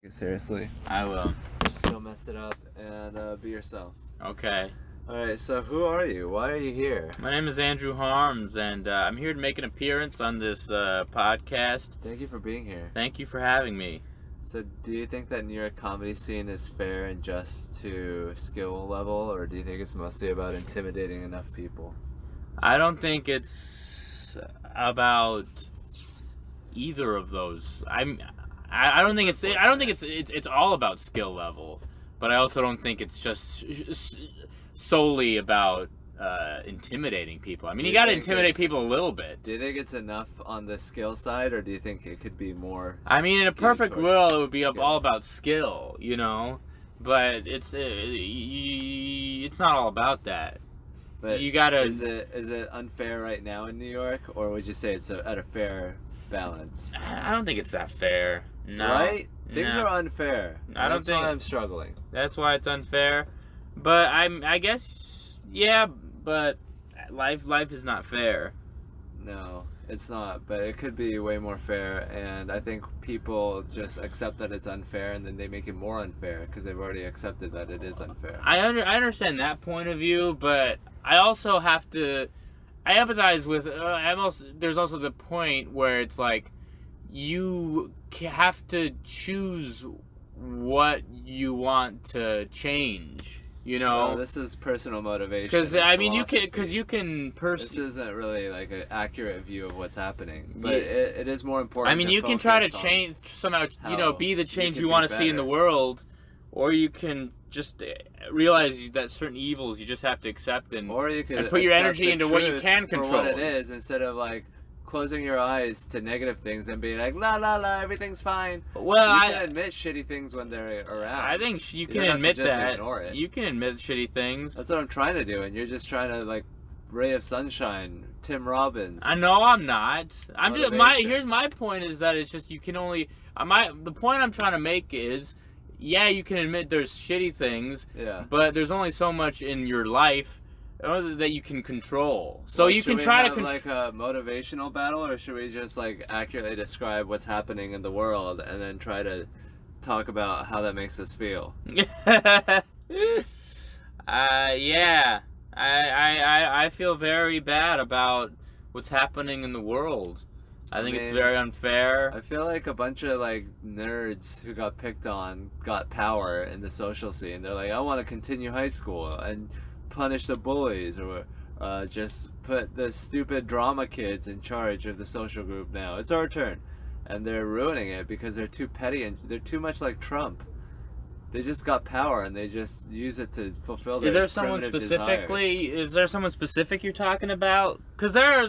Seriously. I will. Just don't mess it up and be yourself. Okay. Alright, so who are you? Why are you here? My name is Andrew Harms, and I'm here to make an appearance on this podcast. Thank you for being here. Thank you for having me. So, do you think that New York comedy scene is fair and just to skill level, or do you think it's mostly about intimidating enough people? I don't think it's about either of those. I don't think it's all about skill level, but I also don't think it's just solely about intimidating people. I mean, you got to intimidate people a little bit. Do you think it's enough on the skill side, or do you think it could be more? I mean, in a perfect world, it would be all about skill, but it's not all about that. But you gotta. Is it unfair right now in New York, or would you say it's at a fair balance? I don't think it's that fair. No. Right? Things No. are unfair. That's why I'm struggling. That's why it's unfair. But I guess, yeah, but life is not fair. No, it's not, but it could be way more fair, and I think people just accept that it's unfair, and then they make it more unfair because they've already accepted that it is unfair. I understand that point of view, but I also have to. I empathize with. There's also the point where it's like you have to choose what you want to change. Well, this is personal motivation. Because I mean, you can. This isn't really like an accurate view of what's happening, but it is more important. I mean, you can try to change somehow. Be the change you want to see in the world, or you can just realize that certain evils you just have to accept and put your energy into what you can control. For what it is, instead of like closing your eyes to negative things and being like la la la, everything's fine. Well, you can admit shitty things when they're around. I think you can admit that. Ignore it. You can admit shitty things. That's what I'm trying to do, and you're just trying to like ray of sunshine, Tim Robbins. I know I'm not. I'm just here's my point is that it's just you can only the point I'm trying to make is you can admit there's shitty things. Yeah. But there's only so much in your life that you can control. So you can try to like a motivational battle, or should we just like accurately describe what's happening in the world and then try to talk about how that makes us feel? I feel very bad about what's happening in the world. I think it's very unfair. I feel like a bunch of like nerds who got picked on got power in the social scene. They're like, I want to continue high school and punish the bullies, or just put the stupid drama kids in charge of the social group now. It's our turn. And they're ruining it because they're too petty and they're too much like Trump. They just got power and they just use it to fulfill their primitive desires. Is there someone specific you're talking about? Because or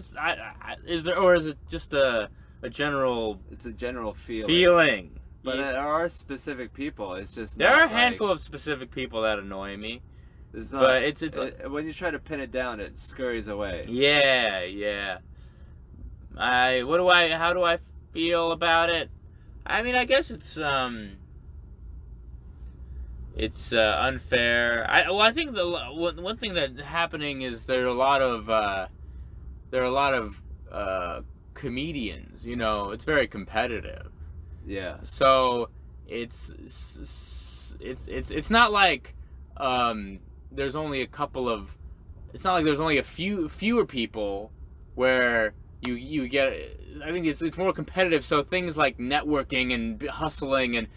is it just a general? It's a general feeling. But there are specific people. It's just there are a handful of specific people that annoy me. It's not, but it's when you try to pin it down, it scurries away. Yeah. How do I feel about it? I mean, I guess it's unfair. I think the one thing that's happening is there are a lot of comedians. It's very competitive. Yeah. So it's not like there's only a couple of. It's not like there's only fewer people where you get. I think it's more competitive. So things like networking and hustling and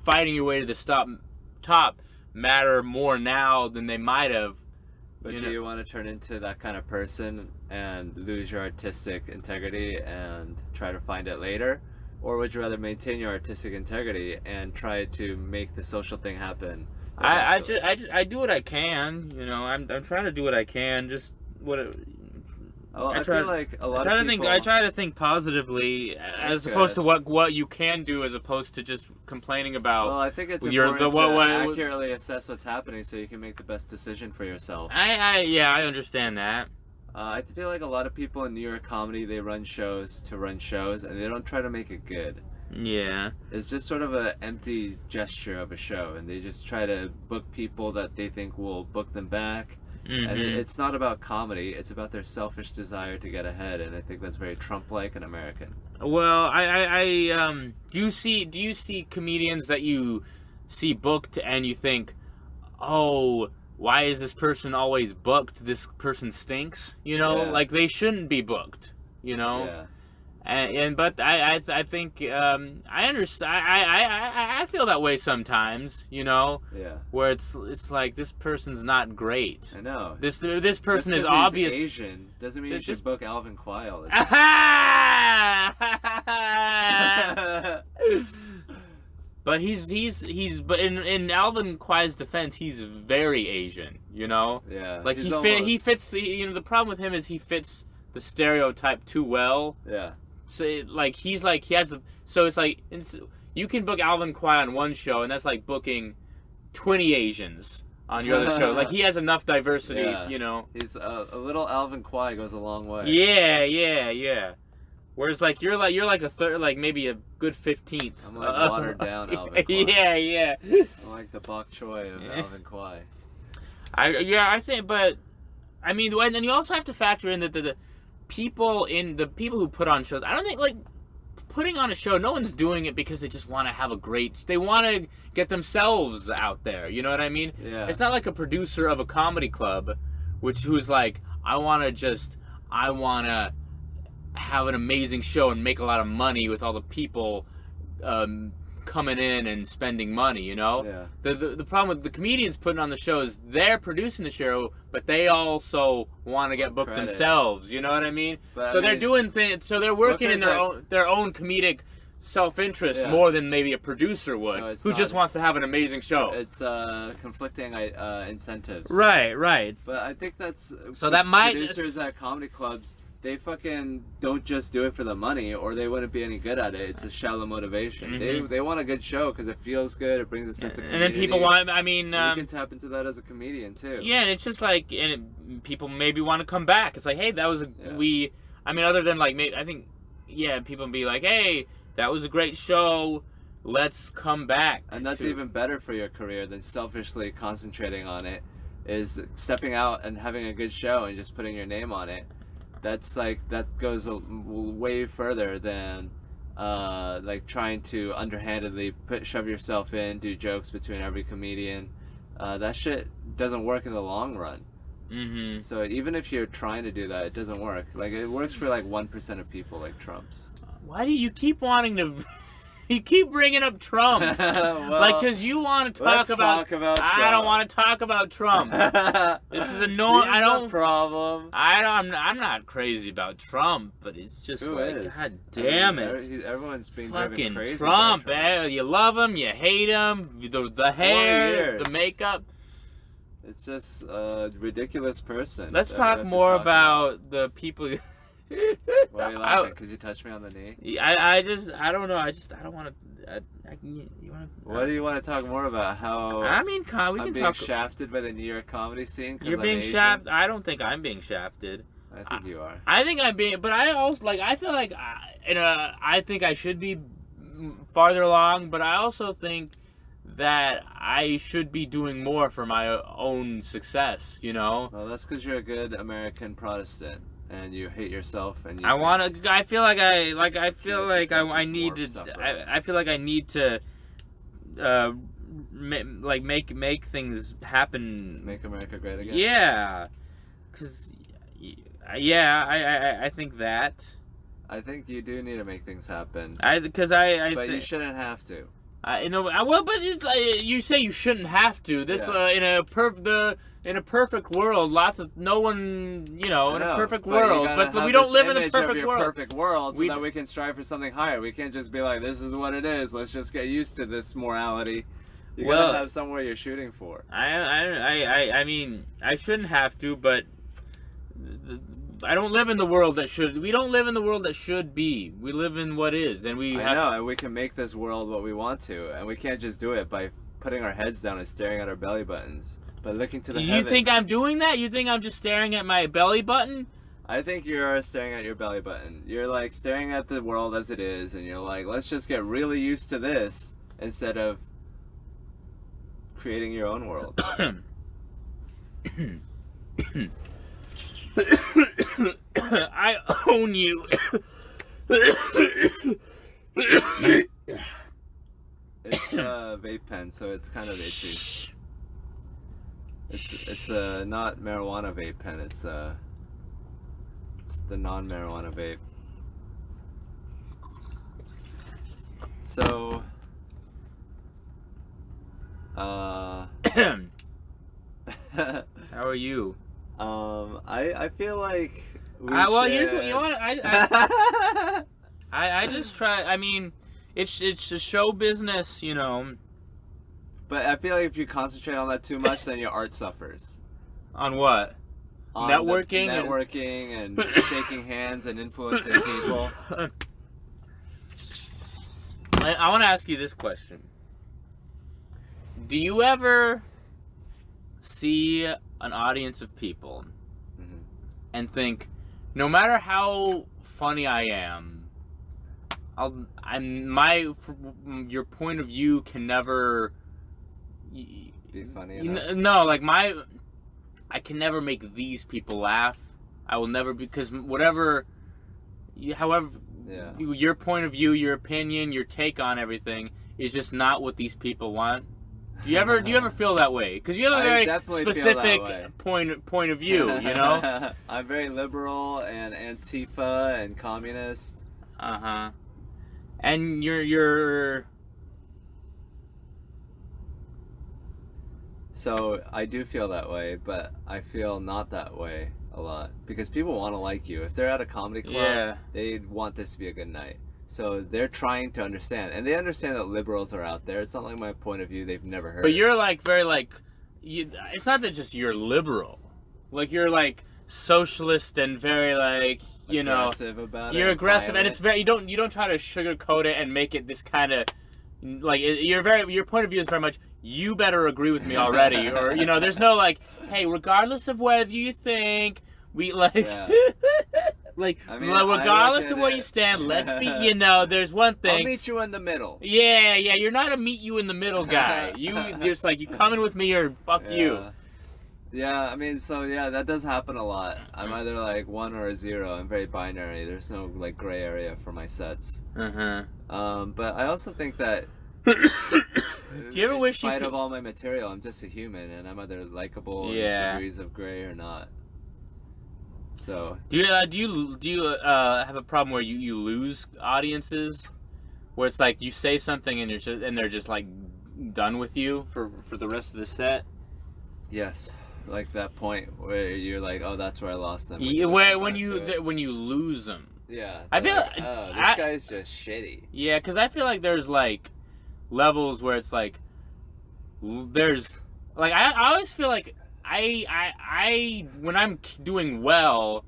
fighting your way to the top matter more now than they might have. But do you want to turn into that kind of person and lose your artistic integrity and try to find it later? Or would you rather maintain your artistic integrity and try to make the social thing happen? I do what I can, I'm trying to do what I can, just what it, I feel like a lot of people... I try to think positively, as opposed to what you can do, as opposed to just complaining about. Well, I think it's important to accurately assess what's happening so you can make the best decision for yourself. I understand that. I feel like a lot of people in New York comedy, they run shows to run shows, and they don't try to make it good. Yeah. It's just sort of an empty gesture of a show, and they just try to book people that they think will book them back, And it's not about comedy. It's about their selfish desire to get ahead, and I think that's very Trump-like and American. Well, do you see comedians that you see booked and you think, oh, why is this person always booked? This person stinks, you know? Yeah. Like, they shouldn't be booked, you know? Yeah. But I think I understand. I feel that way sometimes, you know. Yeah. Where it's like, this person's not great. I know. This person is Just 'cause obvious. he's Asian doesn't mean you should book Alvin Kwai all the time. But but in Alvin Kwai's defense, he's very Asian, you know. Yeah. Like he fits the problem with him is he fits the stereotype too well. Yeah. So it's like you can book Alvin Kwai on one show, and that's like booking 20 Asians on your other show. Like, he has enough diversity, Yeah. you know. He's a little Alvin Kwai goes a long way. Yeah. Whereas like you're like a third, like maybe a good 15th. I'm like watered down Alvin Kwai. Yeah. I'm like the bok choy of Alvin Kwai. I think, but I mean, and you also have to factor in that the people who put on shows, I don't think, like, putting on a show, no one's doing it because they just want to have they want to get themselves out there, you know what I mean? Yeah. It's not like a producer of a comedy club who's like, I want to have an amazing show and make a lot of money with all the people coming in and spending money, you know? Yeah. The problem with the comedians putting on the show is they're producing the show, but they also want to get booked Credit. themselves, you know what I mean? But, so they're doing things, so they're working in their own comedic self-interest more than maybe a producer would, who just wants to have an amazing show. It's conflicting incentives. Right. But I think that's So that might producers at comedy clubs, they fucking don't just do it for the money, or they wouldn't be any good at it. It's a shallow motivation. They want a good show because it feels good. It brings a sense of community. And then people want. I mean, you can tap into that as a comedian too. Yeah, and it's just like, people maybe want to come back. It's like, hey, that was I mean, other than like, I think, people be like, hey, that was a great show. Let's come back. And that's even better for your career than selfishly concentrating on it. Is stepping out and having a good show and just putting your name on it. That's like, that goes way further than like trying to underhandedly shove yourself in, do jokes between every comedian. That shit doesn't work in the long run. So even if you're trying to do that, it doesn't work. Like, it works for like 1% of people, like Trump's. Why do you keep wanting to? You keep bringing up Trump, well, like, because you want to talk about Trump. I don't want to talk about Trump. This is annoying. I don't. Problem. I'm not crazy about Trump, but it's just God damn it! Everyone's being fucking driven crazy. Trump. By Trump. You love him, you hate him. The hair, the makeup. It's just a ridiculous person. Let's talk more about the people. Why are you laughing? Because you touched me on the knee? I don't know. I don't want to. You want to? What do you want to talk more about? How? I mean, we I'm can being talk. shafted by the New York comedy scene. You're being shafted. I don't think I'm being shafted. I think you are. I think I'm being, but I also I feel like I think I should be farther along, but I also think that I should be doing more for my own success. You know. Well, that's because you're a good American Protestant. And you hate yourself, and you I feel like I need to make things happen. Make America great again. Yeah, because I think that. I think you do need to make things happen. But you shouldn't have to. Well, but it's like, you say you shouldn't have to. This in a perfect world, no one, in a perfect world, but we don't live in a perfect world. So that we can strive for something higher. We can't just be like, this is what it is. Let's just get used to this morality. You gotta have somewhere you're shooting for. I mean, I shouldn't have to, but I don't live in the world that should. We don't live in the world that should be. We live in what is, and and we can make this world what we want to, and we can't just do it by putting our heads down and staring at our belly buttons. But looking to the heavens. You think I'm doing that? You think I'm just staring at my belly button? I think you're staring at your belly button. You're like staring at the world as it is, and you're like, let's just get really used to this instead of creating your own world. I own you. It's a vape pen, so it's kind of itchy. It's a not marijuana vape pen. It's the non-marijuana vape. So, How are you? I feel like well, should... here's what you want. I just try. I mean, it's a show business, you know. But I feel like if you concentrate on that too much, then your art suffers. On what? On Networking, and shaking hands and influencing people. I want to ask you this question. Do you ever see an audience of people and think, no matter how funny I am, your point of view can never be funny enough? No, like I can never make these people laugh. I will never, because however, yeah. Your point of view, your opinion, your take on everything is just not what these people want. Do you ever feel that way? Because you have a very specific point of view, you know. I'm very liberal and Antifa and communist. And you're. So I do feel that way, but I feel not that way a lot because people want to like you. If they're at a comedy club, they want this to be a good night. So they're trying to understand, and they understand that liberals are out there. It's not like my point of view they've never heard. But you're like very like, it's not that just you're liberal, like you're like socialist and very like aggressive about it. You're aggressive, violent. and it's very you don't try to sugarcoat it and make it this kind of like your point of view is very much you better agree with me already, or there's no like, hey, regardless of whether you think we like. Like, I mean, regardless of where you stand, let's be, there's one thing. I'll meet you in the middle. Yeah, you're not a meet you in the middle guy. You just like, you coming with me or fuck you. Yeah, I mean, so yeah, that does happen a lot. I'm either like 1 or a 0. I'm very binary. There's no like gray area for my sets. But I also think that do you ever wish in spite of all my material, I'm just a human, and I'm either likable in degrees of gray or not. So do you have a problem where you lose audiences, where it's like you say something and they're just like done with you for the rest of the set? Yes, like that point where you're like, oh, that's where I lost them. When you lose them. Yeah, I feel like, oh, this guy's just shitty. Yeah, because I feel like there's like levels where it's like there's like I always feel like. I when I'm doing well,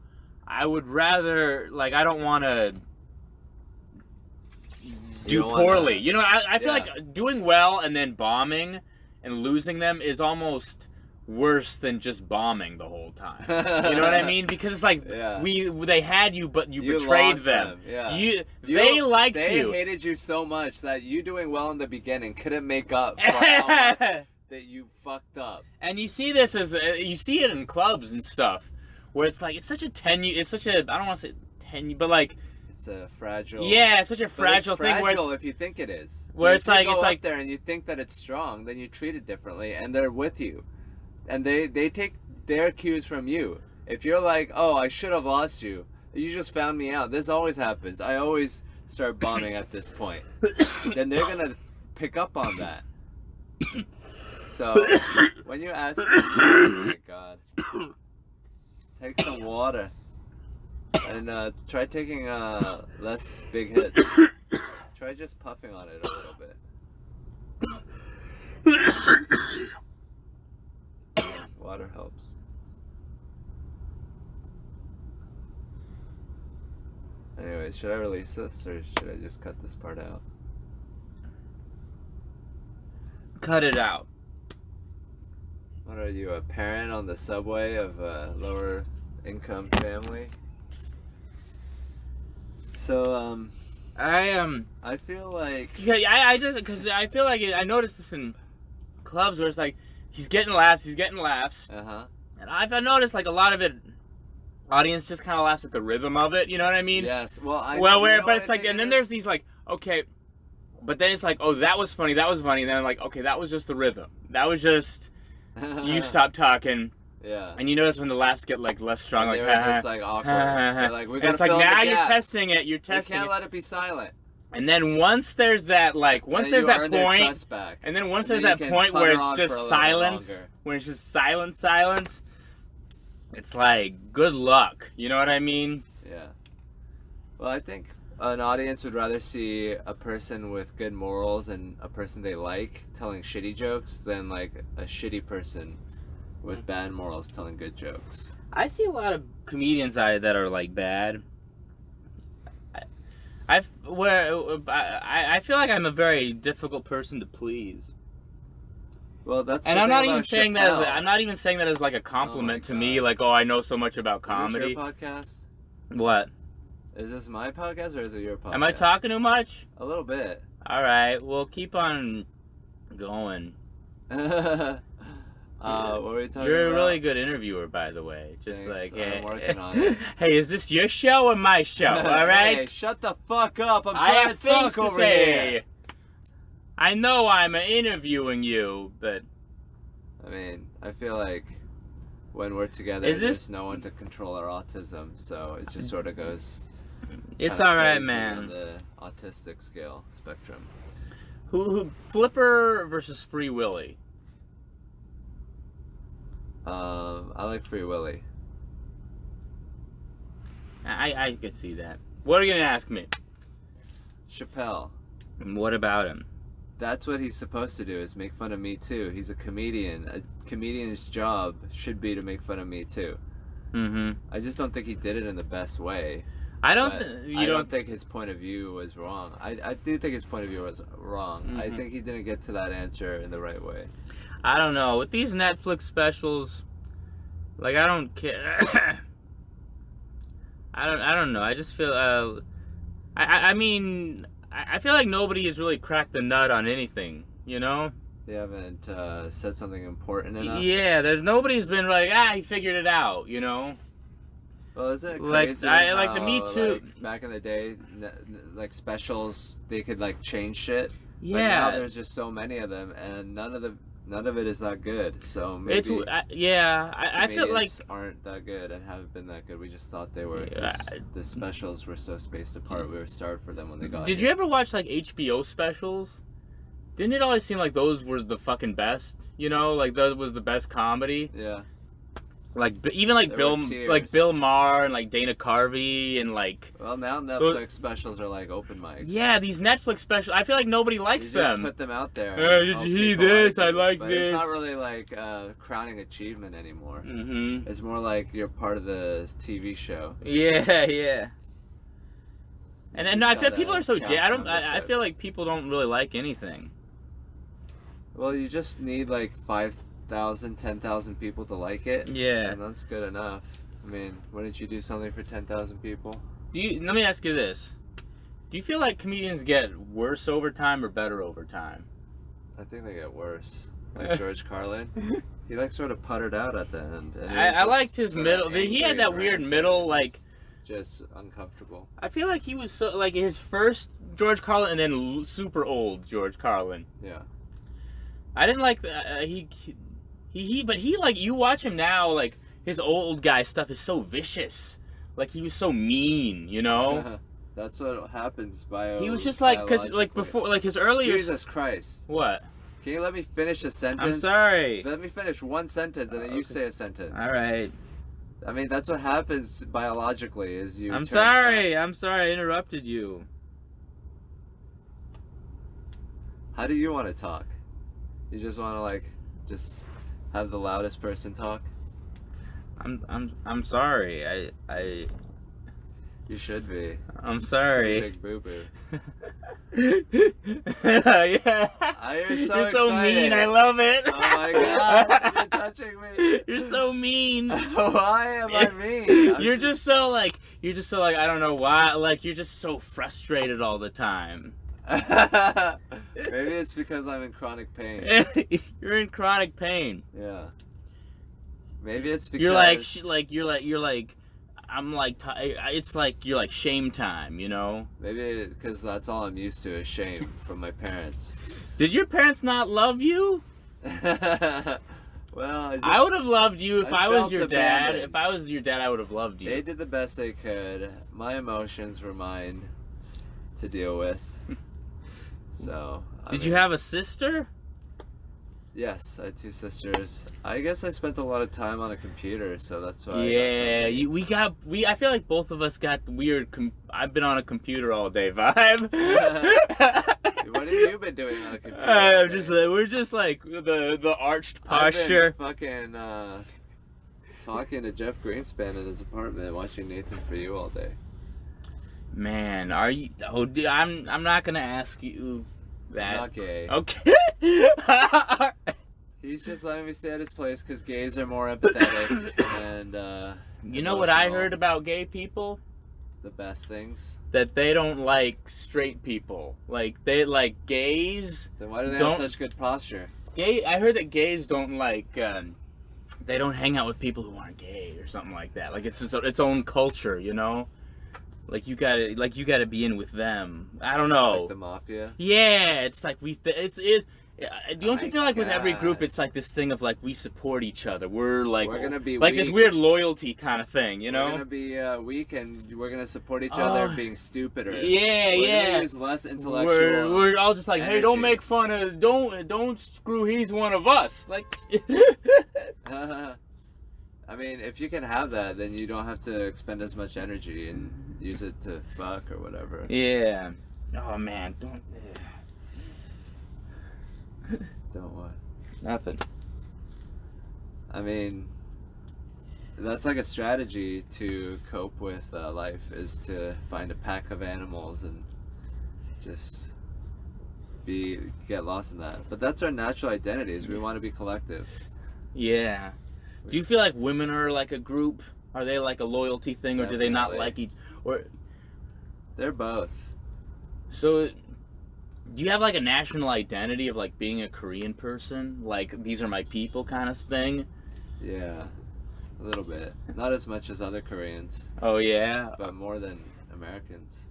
I would rather like I don't want to do poorly. I feel like doing well and then bombing and losing them is almost worse than just bombing the whole time. You know what I mean? Because it's like they had you, but you betrayed them. Yeah. They liked you. you. They hated you so much that you doing well in the beginning couldn't make up for how much that you fucked up. And you see this you see it in clubs and stuff, where it's like it's such a I don't want to say tenuous, but like it's a fragile. Yeah, it's such a fragile thing. Where it's, if you think it is, where it's like up there and you think that it's strong, then you treat it differently, and they're with you, and they take their cues from you. If you're like, oh, I should have lost you, you just found me out. This always happens. I always start bombing at this point. Then they're gonna pick up on that. So, when you ask me, oh my god, take some water and try taking less big hits. Try just puffing on it a little bit. Water helps. Anyways, should I release this or should I just cut this part out? Cut it out. What are you, a parent on the subway of a lower income family? So, I feel like... Yeah, because I feel like I noticed this in clubs where it's like, he's getting laughs. And I've noticed like a lot of it, audience just kind of laughs at the rhythm of it. You know what I mean? Yes. Well, but it's like, and then there's these like, okay, but then it's like, oh, that was funny, and then like, okay, that was just the rhythm. That was just you stop talking. Yeah. And you notice when the laughs get like less strong, and like they were just like awkward. They're like, we gotta it's like fill in now the you're gaps. testing it. You're testing You can't it. let it be silent. And then once there's that like once there's that point, and then once there's that point where it's just silence, when it's just silence, it's like good luck. You know what I mean? Yeah. Well, I think an audience would rather see a person with good morals and a person they like telling shitty jokes than like a shitty person with bad morals telling good jokes. I see a lot of comedians that are like bad. I feel like I'm a very difficult person to please. Well, that's and the I'm thing not about even saying that Chappelle. I'm not even saying that as like a compliment to me, like, oh, I know so much about comedy. Is this your podcast? What? Is this my podcast or is it your podcast? Am I talking too much? A little bit. All right, well, keep on going. What were you talking You're about? a really good interviewer, by the way. Just Thanks, like, hey, I'm working on it. Hey, is this your show or my show? All right. Hey, shut the fuck up! I'm I trying have to talk things to over say. here. I know I'm interviewing you, but I mean, I feel like when we're together, there's no one to control our autism, so it just sort of goes. It's all right, crazy man. On the autistic scale spectrum. Who Flipper versus Free Willy? I like Free Willy. I could see that. What are you gonna ask me? Chappelle. What about him? That's what he's supposed to do, is make fun of me too. He's a comedian. A comedian's job should be to make fun of me too. Mm-hmm. I just don't think he did it in the best way. I don't think his point of view was wrong. I do think his point of view was wrong. Mm-hmm. I think he didn't get to that answer in the right way. I don't know. With these Netflix specials, like, I don't care. I don't know. I just feel I mean, I feel like nobody has really cracked the nut on anything, you know? They haven't said something important enough. Yeah, nobody's been like, he figured it out, you know? Well, isn't it Like, crazy like the Me how, Too. like, back in the day, like specials, they could like change shit. Yeah. But now there's just so many of them, and none of it is that good. So maybe I feel like aren't that good and haven't been that good. We just thought they were. Yeah. The specials were so spaced apart. We were starved for them when they got. Did you ever watch like HBO specials? Didn't it always seem like those were the fucking best? You know, like that was the best comedy. Yeah. Like even like Bill Maher and like Dana Carvey and like. Well, now Netflix specials are like open mics. Yeah, these Netflix specials. I feel like nobody likes them. Just put them out there. Did you hear this? I like but this. It's not really like crowning achievement anymore. Mm-hmm. It's more like you're part of the TV show. Yeah. And I feel people are so I feel like people don't really like anything. Well, you just need like 5,000, 10,000 people to like it. Yeah. And that's good enough. I mean, wouldn't you do something for 10,000 people? Let me ask you this. Do you feel like comedians get worse over time or better over time? I think they get worse. Like George Carlin. He like sort of puttered out at the end. And I liked his middle. He had that weird middle, like... Just uncomfortable. I feel like he was so... Like his first George Carlin and then super old George Carlin. Yeah. I didn't like... But he like... You watch him now, like... His old guy stuff is so vicious. Like, he was so mean, you know? That's what happens He was just like... Because, like, before... Like, his earlier... Jesus Christ. What? Can you let me finish a sentence? I'm sorry. Let me finish one sentence and then you say a sentence. All right. I mean, that's what happens biologically is you... I'm sorry. I interrupted you. How do you want to talk? You just want to, like, just have the loudest person talk? I'm sorry. I You should be. I'm sorry. Big boo boo. Yeah. You're so You're so excited. mean. I love it. Oh my god! You're touching me. You're so mean. Why am I mean? You're just so like. I don't know why. Like you're just so frustrated all the time. Maybe it's because I'm in chronic pain. You're in chronic pain. Yeah. Maybe it's because you're like I'm like it's like you're like shame time, you know? maybe because that's all I'm used to is shame from my parents. Did your parents not love you? Well, I would have loved you if I I was felt your dad. abandoned. If I was your dad, I would have loved you. They did the best they could. My emotions were mine to deal with. So. Did you have a sister? Yes, I had 2 sisters. I guess I spent a lot of time on a computer, so that's why. Yeah, I feel like both of us got the weird. I've been on a computer all day vibe. What have you been doing on a computer? We're just like the arched posture. I've been fucking talking to Jeff Greenspan in his apartment, watching Nathan For You all day. Man, are you? Oh, dude, I'm not gonna ask you that. I'm not gay. Okay. He's just letting me stay at his place because gays are more empathetic and. You know what I emotional. heard about gay people? The best things. That they don't like straight people. Like they like gays. Then why do they Don't- have such good posture? I heard that gays don't like. They don't hang out with people who aren't gay or something like that. Like it's its own culture, you know. Like you gotta be in with them. I don't know. Like the mafia. Yeah, it's like don't you feel like with every group God. it's like this thing of like we support each other. We're gonna be like this weak. weird loyalty kind of thing, you know? We're gonna be weak and we're gonna support each other Oh. being stupider. Yeah, We're yeah. gonna use less intellectual. We're all just like, hey, don't energy. make fun of, don't screw. He's one of us. Like, I mean, if you can have that, then you don't have to expend as much energy and use it to fuck or whatever. yeah. Oh man, don't. Don't what? Nothing. I mean, that's like a strategy to cope with life, is to find a pack of animals and just get lost in that. But that's our natural identity, is we want to be collective. Yeah. Do you feel like women are like a group? Are they like a loyalty thing, or do they not Definitely. like each? Or They're both. so, do you have like a national identity of like being a Korean person? Like these are my people kind of thing? Yeah, a little bit. Not as much as other Koreans, Oh yeah. but more than Americans.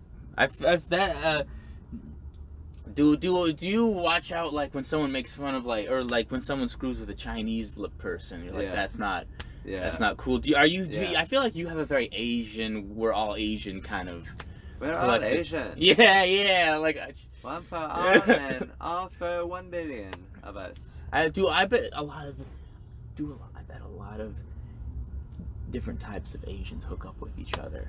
Do you watch out like when someone makes fun of like, or like when someone screws with a Chinese person? You're like, Yeah. that's not Yeah. cool. Yeah. I feel like you have a very Asian, we're all Asian kind of. We're all collective- Asian. Yeah, like One for all men, all for 1 billion of us. I bet a lot of different types of Asians hook up with each other.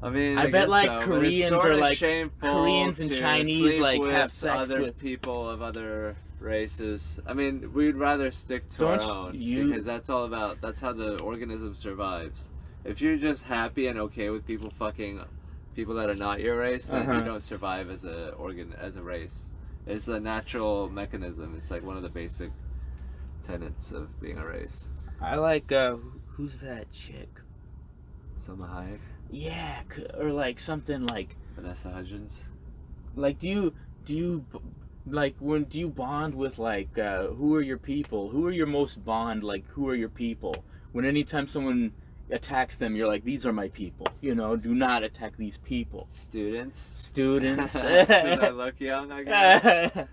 I mean, I bet, guess like, so, but Koreans it's sort are, of like, shameful Koreans and to Chinese, sleep like, with have sex other with- people of other races. I mean, we'd rather stick to Don't our own you- because that's how the organism survives. If you're just happy and okay with people fucking people that are not your race, then Uh-huh. you don't survive as a race. It's a natural mechanism. It's like one of the basic tenets of being a race. I like who's that chick? Selma Hayek, Yeah, or like something like Vanessa Hudgens. like do you like when do you bond with like who are your people? Who are your most bond? Like who are your people? When anytime someone attacks them, you're like, these are my people. You know, do not attack these people. Students. Students. 'Cause I look young, I guess.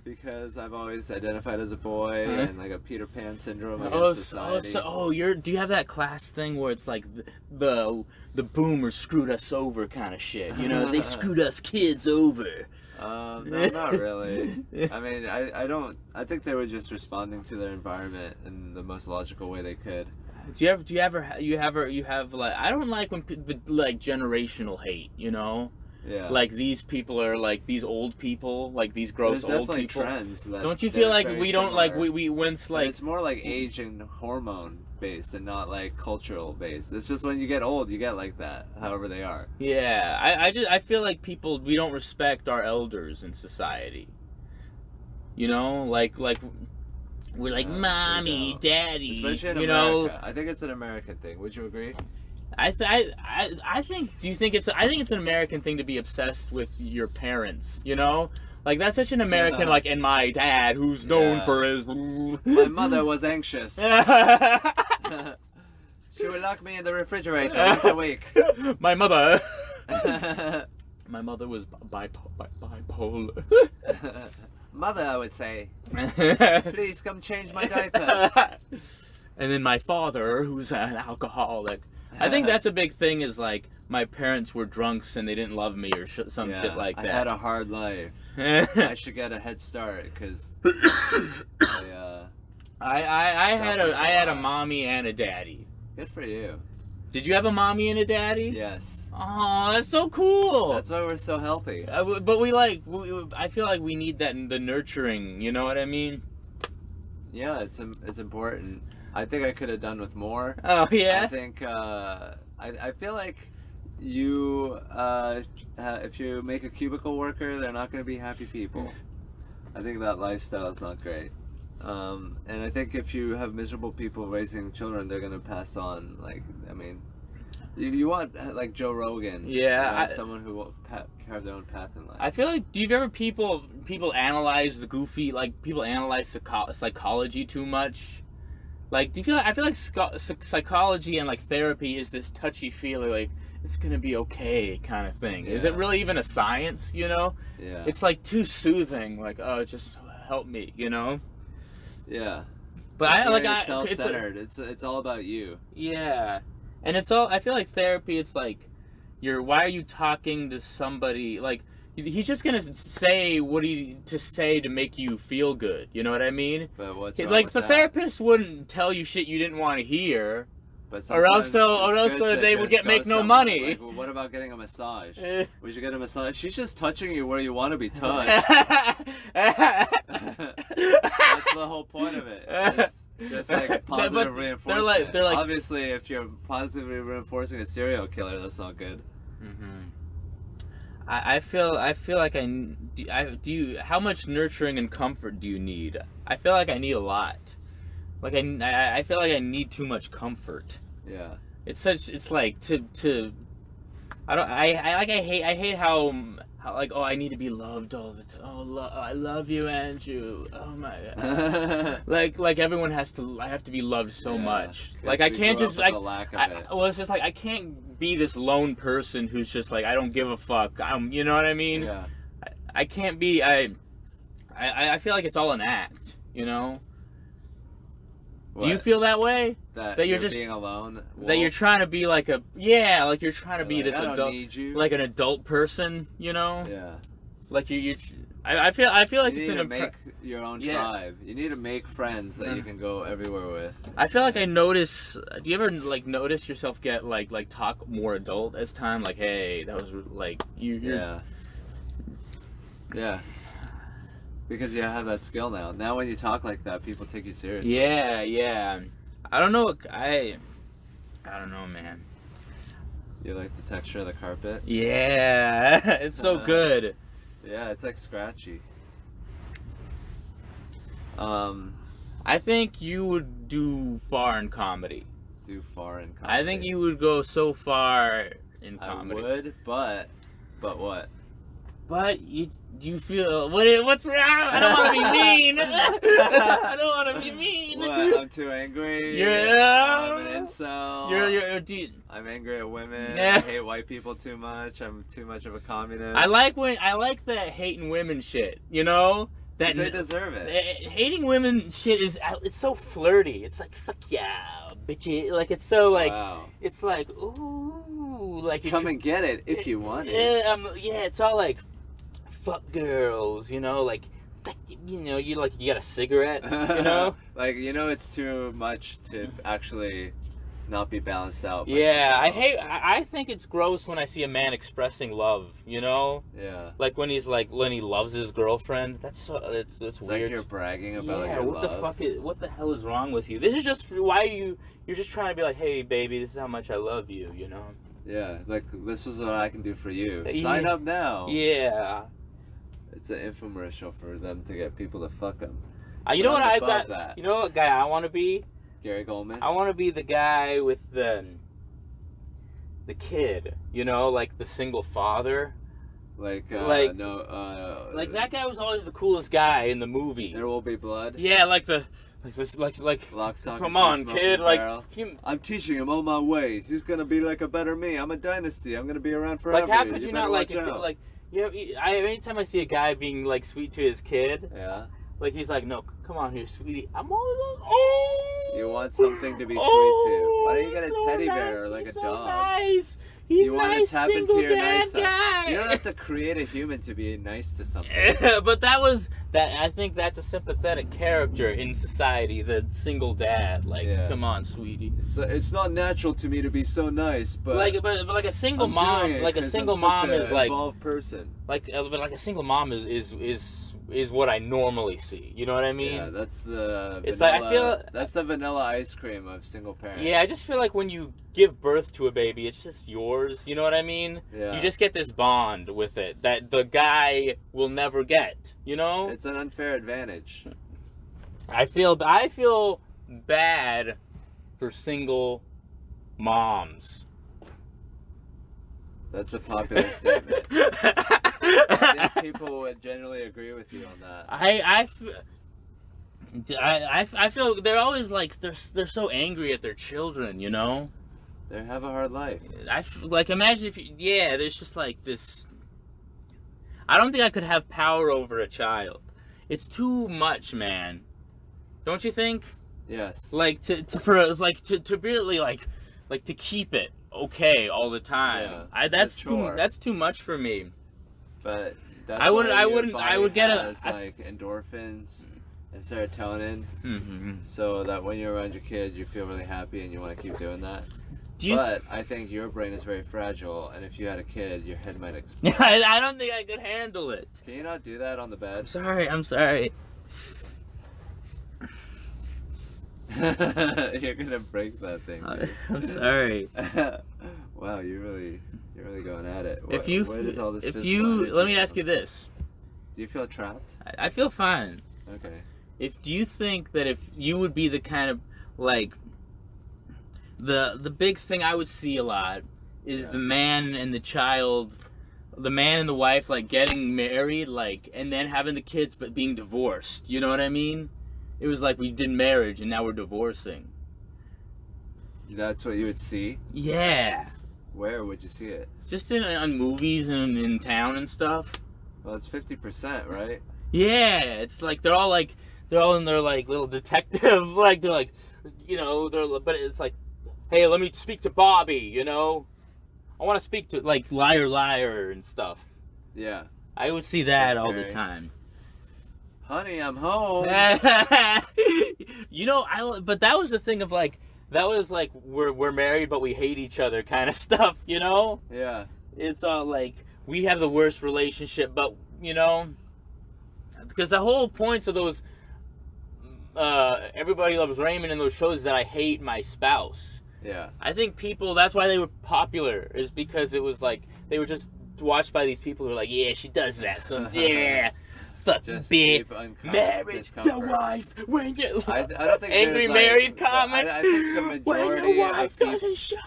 Because I've always identified as a boy and like a Peter Pan syndrome against society. Do you have that class thing where it's like the boomers screwed us over kind of shit? You know, they screwed us kids over. No, not really. I mean, I think they were just responding to their environment in the most logical way they could. Do you have like, I don't like when the like generational hate, you know? Yeah. Like these people are like these old people, like these gross There's old definitely people. trends that Don't you that feel are like very we don't like similar. we once But like it's more like age and hormone based and not like cultural based. It's just when you get old, you get like that, however they are. yeah, I feel like we don't respect our elders in society. You know, like we're like Yeah, we mommy, don't. daddy, Especially in you America. know. I think it's an American thing. Would you agree? I think. Do you think it's? I think it's an American thing to be obsessed with your parents. You know, Like that's such an American. Like, and my dad, who's known for his. My mother was anxious. She would lock me in the refrigerator once a week. My mother. My mother was bipolar. Mother, I would say, please come change my diaper. And then my father, who's an alcoholic. I think that's a big thing. Is like my parents were drunks and they didn't love me or some shit like that. I had a hard life. I should get a head start because I had a mommy and a daddy. Good for you. Did you have a mommy and a daddy? Yes. Oh, that's so cool. That's why we're so healthy. But I feel like we need that, the nurturing. You know what I mean? Yeah, it's important. I think I could have done with more. Oh yeah. I think I feel like you if you make a cubicle worker, they're not going to be happy people. I think that lifestyle is not great. And I think if you have miserable people raising children, they're gonna pass on. Like, I mean, you want like Joe Rogan. Yeah, someone who will carve their own path in life. I feel like, do you ever people analyze the goofy, like people analyze psychology too much? Like, do you feel? I feel like psychology and like therapy is this touchy feely, like it's gonna be okay kind of thing. Yeah. Is it really even a science? You know? Yeah. It's like too soothing. Like, oh, just help me. You know? Yeah, but it's self-centered. It's all about you. Yeah, and it's all. I feel like therapy. It's like, why are you talking to somebody? Like, he's just gonna say what to say to make you feel good. You know what I mean? But what's wrong like with the that? Therapist wouldn't tell you shit you didn't want to hear. But or else they would make no money. Like, well, what about getting a massage? We should get a massage. She's just touching you where you want to be touched. That's the whole point of it. It's just like positive reinforcement. They're like, obviously, if you're positively reinforcing a serial killer, that's not good. Mm-hmm. I feel like how much nurturing and comfort do you need? I feel like I need a lot. Like I feel like I need too much comfort. Yeah. It's like to I hate how like, oh, I need to be loved all the time. Oh, I love you, Andrew. Oh my god. like everyone has to. I have to be loved so much. Like I can't just like. Well, it's just like I can't be this lone person who's just like I don't give a fuck. You know what I mean? Yeah. I can't be. I feel like it's all an act. You know. What? Do you feel that way? That you're just being alone? That you're trying to be like like you're trying to be this I adult, don't need you. like an adult person, you know? Yeah. Like I feel like you it's need to make your own tribe. You need to make friends that you can go everywhere with. I feel like I notice. Do you ever like notice yourself get like talk more adult as time? Like, hey, that was like you. Yeah. Yeah. Because you have that skill now. Now when you talk like that, people take you seriously. Yeah. I don't know. I don't know, man. You like the texture of the carpet? Yeah. It's so good. Yeah, it's like scratchy. I think you would do far in comedy. Do far in comedy? I think you would go so far in comedy. I would, but what? But do you feel what's wrong? I don't want to be mean. I don't want to be mean. What? I'm too angry. Yeah. I'm an incel. I'm angry at women. Yeah. I hate white people too much. I'm too much of a communist. I like that hating women shit. You know that they deserve it. Hating women shit it's so flirty. It's like fuck yeah, bitchy. Like it's so like it's like ooh like come and get it if you want it. Yeah, it's all like. Fuck girls, you know, like, fuck, you know, you got a cigarette, you know? Like, you know, it's too much to actually not be balanced out. Yeah, I think it's gross when I see a man expressing love, you know? Yeah. Like when he loves his girlfriend, that's weird. Like you're bragging about your love. What the hell is wrong with you? This is just, you're just trying to be like, hey baby, this is how much I love you, you know? Yeah, like, this is what I can do for you. Sign up now. Yeah. It's an infomercial for them to get people to fuck them. You know what I've got? That. You know what guy I want to be? Gary Goldman? I want to be the guy with the kid. You know, like the single father. Like like that guy was always the coolest guy in the movie. There will be blood. Yeah, like Lock, stock, come and two on, smoking kid. barrel. Like I'm teaching him all my ways. He's gonna be like a better me. I'm a dynasty. I'm gonna be around forever. how could you better not like watch out. like anytime I see a guy being like sweet to his kid, Yeah. like he's like, no, come on here, sweetie. I'm always oh. You want something to be sweet to. Why don't you get a teddy bear or like a so dog? Nice. He's you nice, want to tap into single your dad nice side. guy. You don't have to create a human to be nice to something. But I think that's a sympathetic character in society, the single dad. Like, come on, sweetie. It's not natural to me to be so nice, but but like a single I'm mom, doing it like a 'cause single I'm such mom an is like evolved person. but like a single mom is what I normally see. You know what I mean? Yeah, that's the It's vanilla, like I feel that's the vanilla ice cream of single parents. Yeah, I just feel like when you give birth to a baby, it's just yours. You know what I mean? Yeah. You just get this bond with it that the guy will never get. You know? It's an unfair advantage. I feel bad for single moms. That's a popular statement. I think people would generally agree with you on that. I feel they're always like they're so angry at their children, you know. They have a hard life. Like imagine if there's just like this. I don't think I could have power over a child. It's too much, man. Don't you think? Yes. Like to really like to keep it okay all the time. Yeah, That's too much for me. But that's I would get like endorphins and serotonin, Mm-hmm. so that when you're around your kid, you feel really happy and you want to keep doing that. But I think your brain is very fragile, and if you had a kid, your head might explode. I don't think I could handle it. Can you not do that on the bed? I'm sorry. You're gonna break that thing. I'm sorry. Wow, you're really going at it. Let me ask you this. Do you feel trapped? I feel fine. Okay. Do you think that if you would be the kind of like the big thing I would see a lot is the man and the child, the man and the wife like getting married, like, and then having the kids but being divorced. You know what I mean? It was like we did marriage and now we're divorcing. That's what you would see? Yeah. Where would you see it? Just on movies and in town and stuff. Well, it's 50%, right? Yeah, it's like they're all in their like little detective, like they're like, you know, but it's like, hey, let me speak to Bobby, you know, I want to speak to like liar and stuff. Yeah. I would see that all the time. Honey, I'm home. You know, but that was the thing of like, that was like we're married but we hate each other kind of stuff, you know? Yeah. It's all like we have the worst relationship, but you know, because the whole points of those Everybody Loves Raymond and those shows that I hate my spouse. Yeah. I think that's why they were popular, is because it was like they were just watched by these people who were like, yeah, she does that, so yeah. Fuck bitch, marriage, the wife, when you I don't think angry married comment. I think the majority when your wife doesn't show.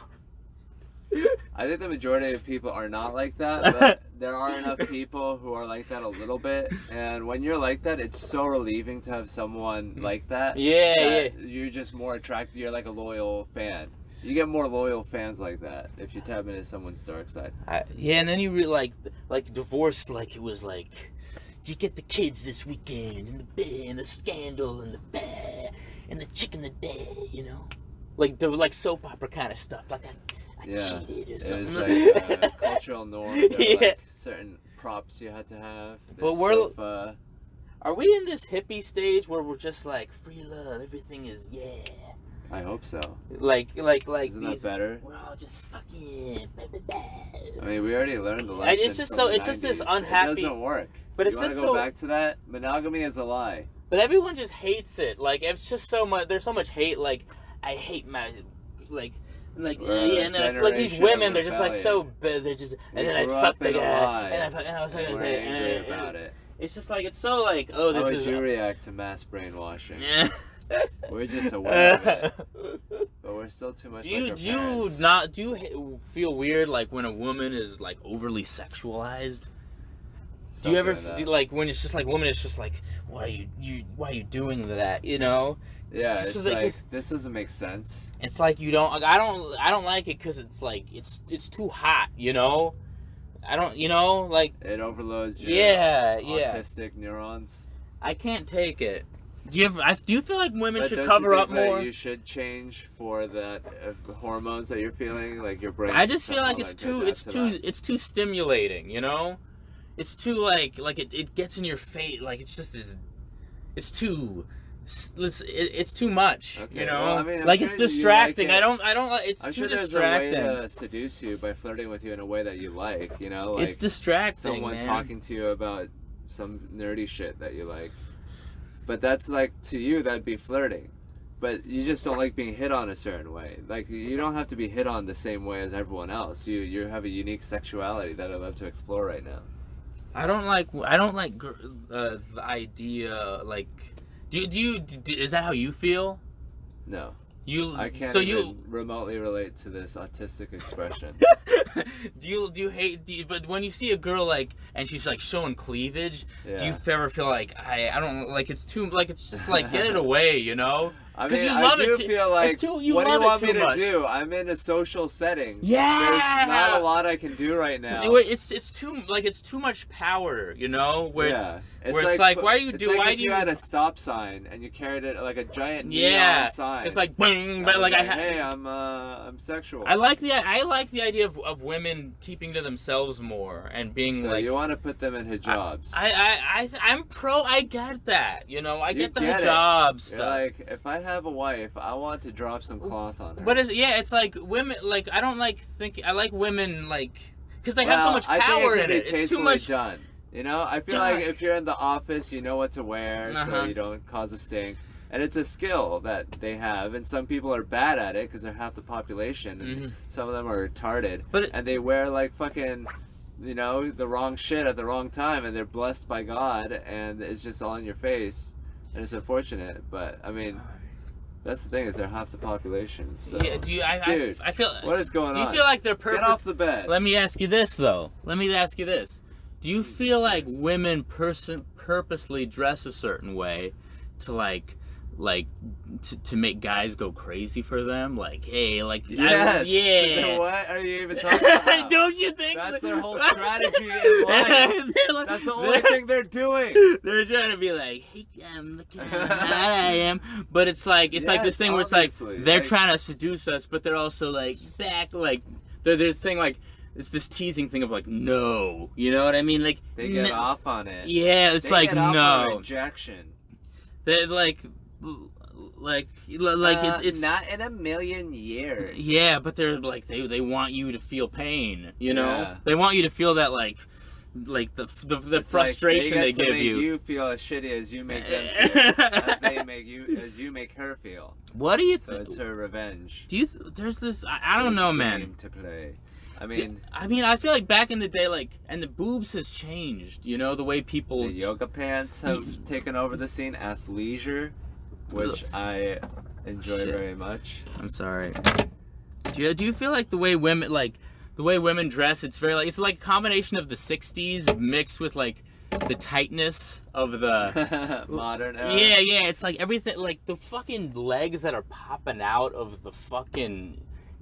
I think the majority of people are not like that, but there are enough people who are like that a little bit. And when you're like that, it's so relieving to have someone like that. Yeah. You're just more attracted. You're like a loyal fan. You get more loyal fans like that if you tap into someone's dark side. And then you like divorce, like it was like, you get the kids this weekend, and the bed, and the scandal, and the bed, and the chicken a day, you know, like soap opera kind of stuff, like I cheated or something. It was like a cultural norm. Like certain props you had to have. But are we in this hippie stage where we're just like free love, everything is I hope so. Like Isn't that better? We're all just fucking. I mean, we already learned the lesson. It's just this unhappy. It doesn't work. But it's you want just to go back to that? Monogamy is a lie. But everyone just hates it. Like it's just so much. There's so much hate. Like I hate my and then it's like these women. They're just like so. They're just and then I fuck the guy. And I was like, angry about it. It's just like it's so like this How is. would you react to mass brainwashing? Yeah. We're just aware of it, but we're still too much. Do you feel weird like when a woman is like overly sexualized? Do you ever Something like that. like when it's just like women? It's just like, why are you doing that? You know? Yeah, Just it's like- like this doesn't make sense. It's like you don't. Like, I don't like it because it's like it's too hot. You know? I don't. You know? Like It overloads your yeah. autistic neurons. I can't take it. Do you feel like women But should don't cover you up think that more? you should change for the hormones that you're feeling, like your brain. I just feel like somehow it's too stimulating, you know? It's too like it gets in your face, like it's just this, it's too much, Okay, you know? well, I mean, I'm like sure it's you like distracting. it. I don't it's I'm too sure there's distracting. a way to seduce you by flirting with you in a way that you like, you know, like It's distracting, someone man. talking to you about some nerdy shit that you like. But that's like, to you, that'd be flirting. But you just don't like being hit on a certain way. Like, you don't have to be hit on the same way as everyone else. You have a unique sexuality that I'd love to explore right now. I don't like the idea, like is that how you feel? No. You I can't so even remotely relate to this autistic expression. do you hate but when you see a girl like and she's like showing cleavage, do you Yeah. ever feel like I don't like it's too like it's just like get it away, you know? I 'Cause mean, you I love do it too- feel like, it's too- you what do you love it want me too to much. do? I'm in a social setting. Yeah! There's not a lot I can do right now. It's too much power, you know? Where Yeah. it's like why do you it's do like why if do you you had a stop sign and you carried it like a giant yeah neon sign. it's like bing, That but was like hey, I'm sexual. I like the idea of women keeping to themselves more and being so like you want to put them in hijabs. I'm pro. I get that. You know, I You get the get it. hijab You're stuff. like, if I have a wife, I want to drop some cloth on her. But it's like women. Like I don't like think. I like women like because they have so Well, much I power think in it it. can be It's too tastefully much. done. You know, I feel Done. like if you're in the office, you know what to wear, so Uh-huh. you don't cause a stink. And it's a skill that they have, and some people are bad at it because they're half the population, and Mhm. some of them are retarded. But and they wear like fucking, you know, the wrong shit at the wrong time, and they're blessed by God, and it's just all in your face, and it's unfortunate. But I mean, that's the thing, is they're half the population. So. yeah, do you? Dude, I feel. what is going Do you on? feel like they're Get purpose? off the bed. Let me ask you this though. Do you feel like Christ. women purposely dress a certain way to to make guys go crazy for them? Like, hey, like Yes. yeah. What are you even talking about? Don't you think? That's their whole strategy in life. They're like- That's the only thing they're doing. They're trying to be like, hey, look how hot I am. But it's like this Yes, thing where it's obviously. like they're Like- trying to seduce us, but they're also like back like there's this thing like it's this teasing thing of like no, you know what I mean? Like They get off on it. yeah, it's They like get off on no. rejection. They're like it's not in a million years. yeah, but they're like they want you to feel pain, you know? Yeah. They want you to feel that like the It's frustration like they get to give make you. you feel as shitty as you make them feel, as you make her feel. What do you So think? it's her revenge. Do you? There's this. I don't know, There's man. game to play. I Do- mean, I feel like back in the day, like, and the boobs has changed. You know, the way people. the yoga pants have taken over the scene. Athleisure, which I enjoy Shit. very much. I'm sorry. Do you feel like the way women dress? It's very like it's like a combination of the '60s mixed with like the tightness of the. Modern era. Yeah. It's like everything, like the fucking legs that are popping out of the fucking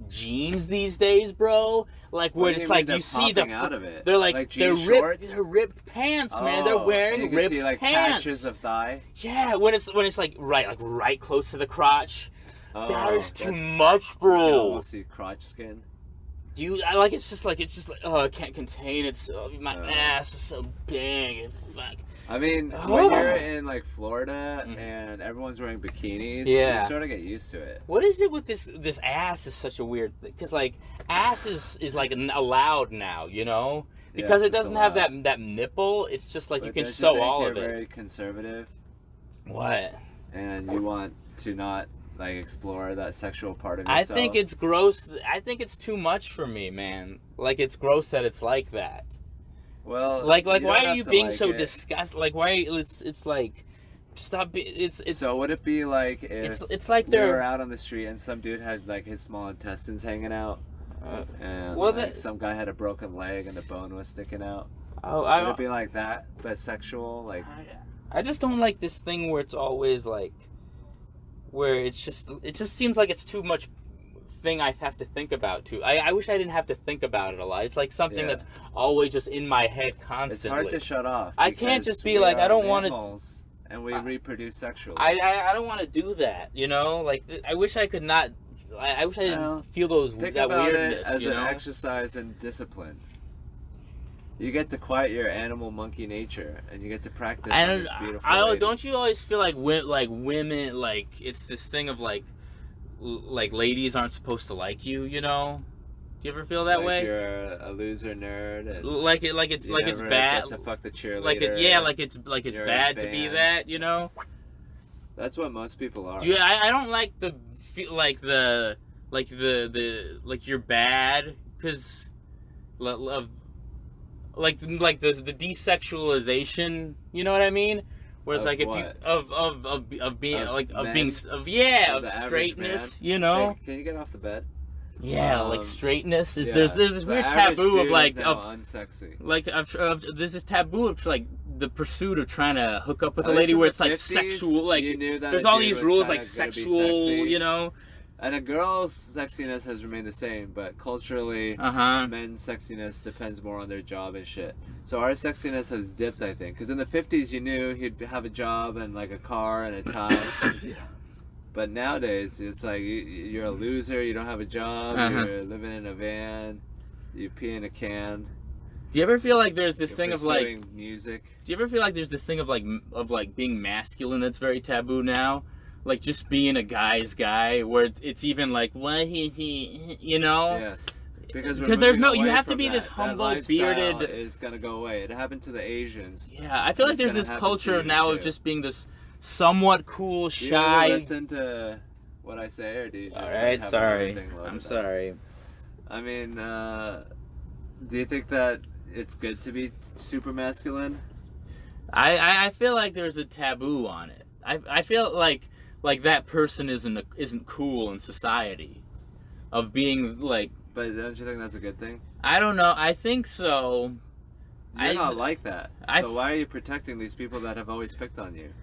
jeans these days, bro. Like What where do it's you mean like they're you see popping out of it? they're like they're jean ripped, shorts? they're ripped pants, man. They're Oh, wearing and you ripped can see like pants. patches of thigh. Yeah, when it's like right close to the crotch. Oh, that is too that's- much, You can bro. almost see crotch skin. Do you? I like it's just like oh, I can't contain it. So, my Oh. ass is so big. And fuck. I mean, Oh. when you're in like Florida Mhm. and everyone's wearing bikinis, Yeah. you sort of get used to it. What is it with this ass is such a weird thing? Because like ass is like allowed now, you know? Because Yes, it doesn't it's have allowed. that nipple. It's just like But you can don't sew think all you're of it. very conservative, What? and you want to not like explore that sexual part of I yourself. think it's gross. I think it's too much for me, man. Like it's gross that it's like that. well, Like you don't why are have you to being like so it. disgusted? Like why? It's like stop. It's So would it be like if it's like we were they're. out on the street and some dude had like his small intestines hanging out, and well, like, some guy had a broken leg and the bone was sticking out? Would it be like that, but sexual? Like, I just don't like this thing where it's always like, where it just seems like it's too much thing I have to think about too. I wish I didn't have to think about it a lot. It's like something that's always just in my head constantly. It's hard to shut off. I can't just be like, I don't want to. And we reproduce sexually. I don't want to do that, you know? Like, I wish I could not. I wish I didn't feel that weirdness. It as an exercise in discipline. You get to quiet your animal monkey nature, and you get to practice on this beautiful lady. Don't you always feel like women, like, it's this thing of like ladies aren't supposed to like you, you know? Do you ever feel that way? You're a loser nerd, and it's bad. Get to fuck the cheerleader. It's bad to be that, you know? That's what most people are. I don't like you're bad because of like the desexualization, you know what I mean? Whereas like if what? you of being of straightness, man? you know? Hey, can you get off the bed? Yeah, like straightness is there's this weird taboo of like unsexy. Like there's this taboo of like the pursuit of trying to hook up with a lady where it's like 50s, sexual, like there's all these rules like sexual, you know. And a girl's sexiness has remained the same, but culturally, men's sexiness depends more on their job and shit. So our sexiness has dipped, I think, because in the 50s you knew he'd have a job and like a car and a tie. But nowadays it's like you're a loser, you don't have a job, you're living in a van, you pee in a can. Do you ever feel like there's this thing of like music? Do you ever feel like there's this thing of like being masculine that's very taboo now? Like just being a guy's guy, where it's even like what he, you know? Yes. Because there's no, you have to be this humble, bearded. Is gonna go away. It happened to the Asians. Yeah, I feel like there's this culture now of just being this somewhat cool, shy. Do you listen to what I say, or do you just? All right, sorry. I'm sorry. I mean, do you think that it's good to be super masculine? I feel like there's a taboo on it. I feel like that person isn't cool in society, of being like. But don't you think that's a good thing? I don't know. I think so. You're not like that. So why are you protecting these people that have always picked on you?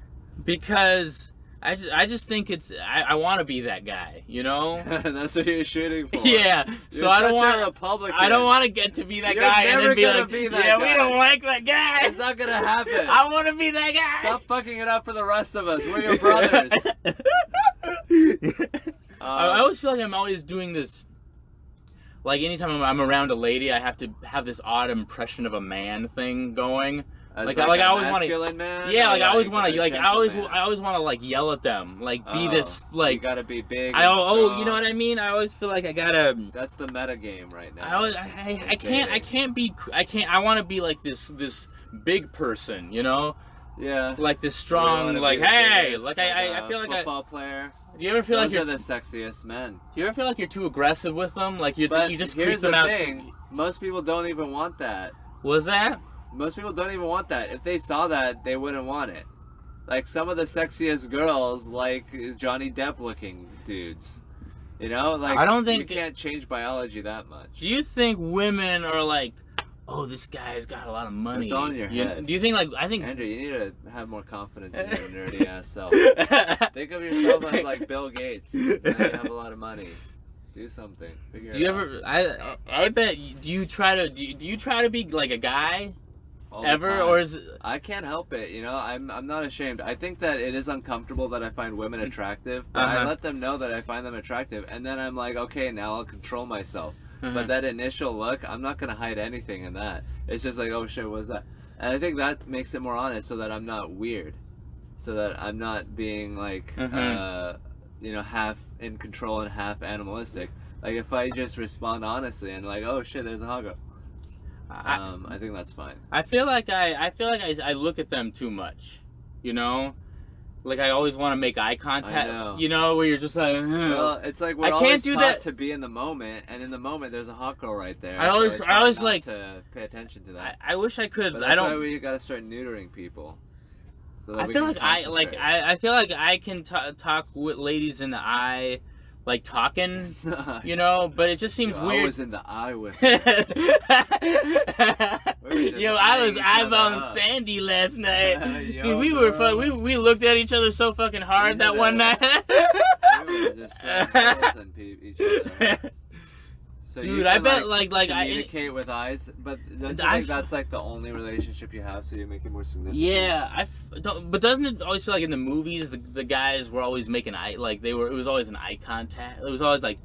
Because I just think I want to be that guy, you know. That's what you're shooting for. Yeah. So I don't want Republican. I don't want to get to be that guy and then be like, be yeah, guy. We don't like that guy. It's not gonna happen. I want to be that guy. Stop fucking it up for the rest of us. We're your brothers. I always feel like I'm always doing this. Like anytime I'm around a lady, I have to have this odd impression of a man thing going. Like I always want to. Yeah, like I always want to. Like I always want to like yell at them. Like be this like. You gotta be big. You know what I mean? I always feel like I gotta. That's the meta game right now. I can't. I want to be like this big person. You know. Yeah. Like this strong. Like hey. Like I feel like football player. Do you ever feel like you're the sexiest men? Do you ever feel like you're too aggressive with them? Like you just creep here's them the out. Thing. Most people don't even want that. Was that? Most people don't even want that. If they saw that, they wouldn't want it. Like some of the sexiest girls, like Johnny Depp looking dudes. You know, like I don't think you can't change biology that much. Do you think women are like, oh, this guy's got a lot of money? So it's all in your head. Do you think I think Andrew, you need to have more confidence in your nerdy ass self. Think of yourself as like Bill Gates. And you have a lot of money. Do something. Figure it out. I bet. Do you try to be like a guy? Ever, or is it... I can't help it, you know. I'm not ashamed. I think that it is uncomfortable that I find women attractive, but I let them know that I find them attractive, and then I'm like, okay, now I'll control myself. But that initial look, I'm not gonna hide anything in that. It's just like, oh shit, what's that? And I think that makes it more honest, so that I'm not weird, so that I'm not being like, you know, half in control and half animalistic. Like if I just respond honestly and like, oh shit, there's a hugger. I think that's fine. I feel like I look at them too much, you know, like I always want to make eye contact. I know. You know, where you're just like. Well, it's like we're always taught to be in the moment, and in the moment there's a hot girl right there. I always like to pay attention to that. I wish I could. But that's why we gotta start neutering people. So that I feel like I feel like I can talk with ladies in the eye like talking, you know, but it just seems weird. I was in the eye with Yo, just I was eyeing each other eyeballing up. Sandy last night. Yo, Dude, we were bro. we looked at each other so fucking hard that one night. We were just holes in each other. So Dude, you I can, bet like communicate with eyes, but don't you think that's like the only relationship you have, so you make it more significant? Yeah, but doesn't it always feel like in the movies the guys were always making eye, like it was always an eye contact. It was always like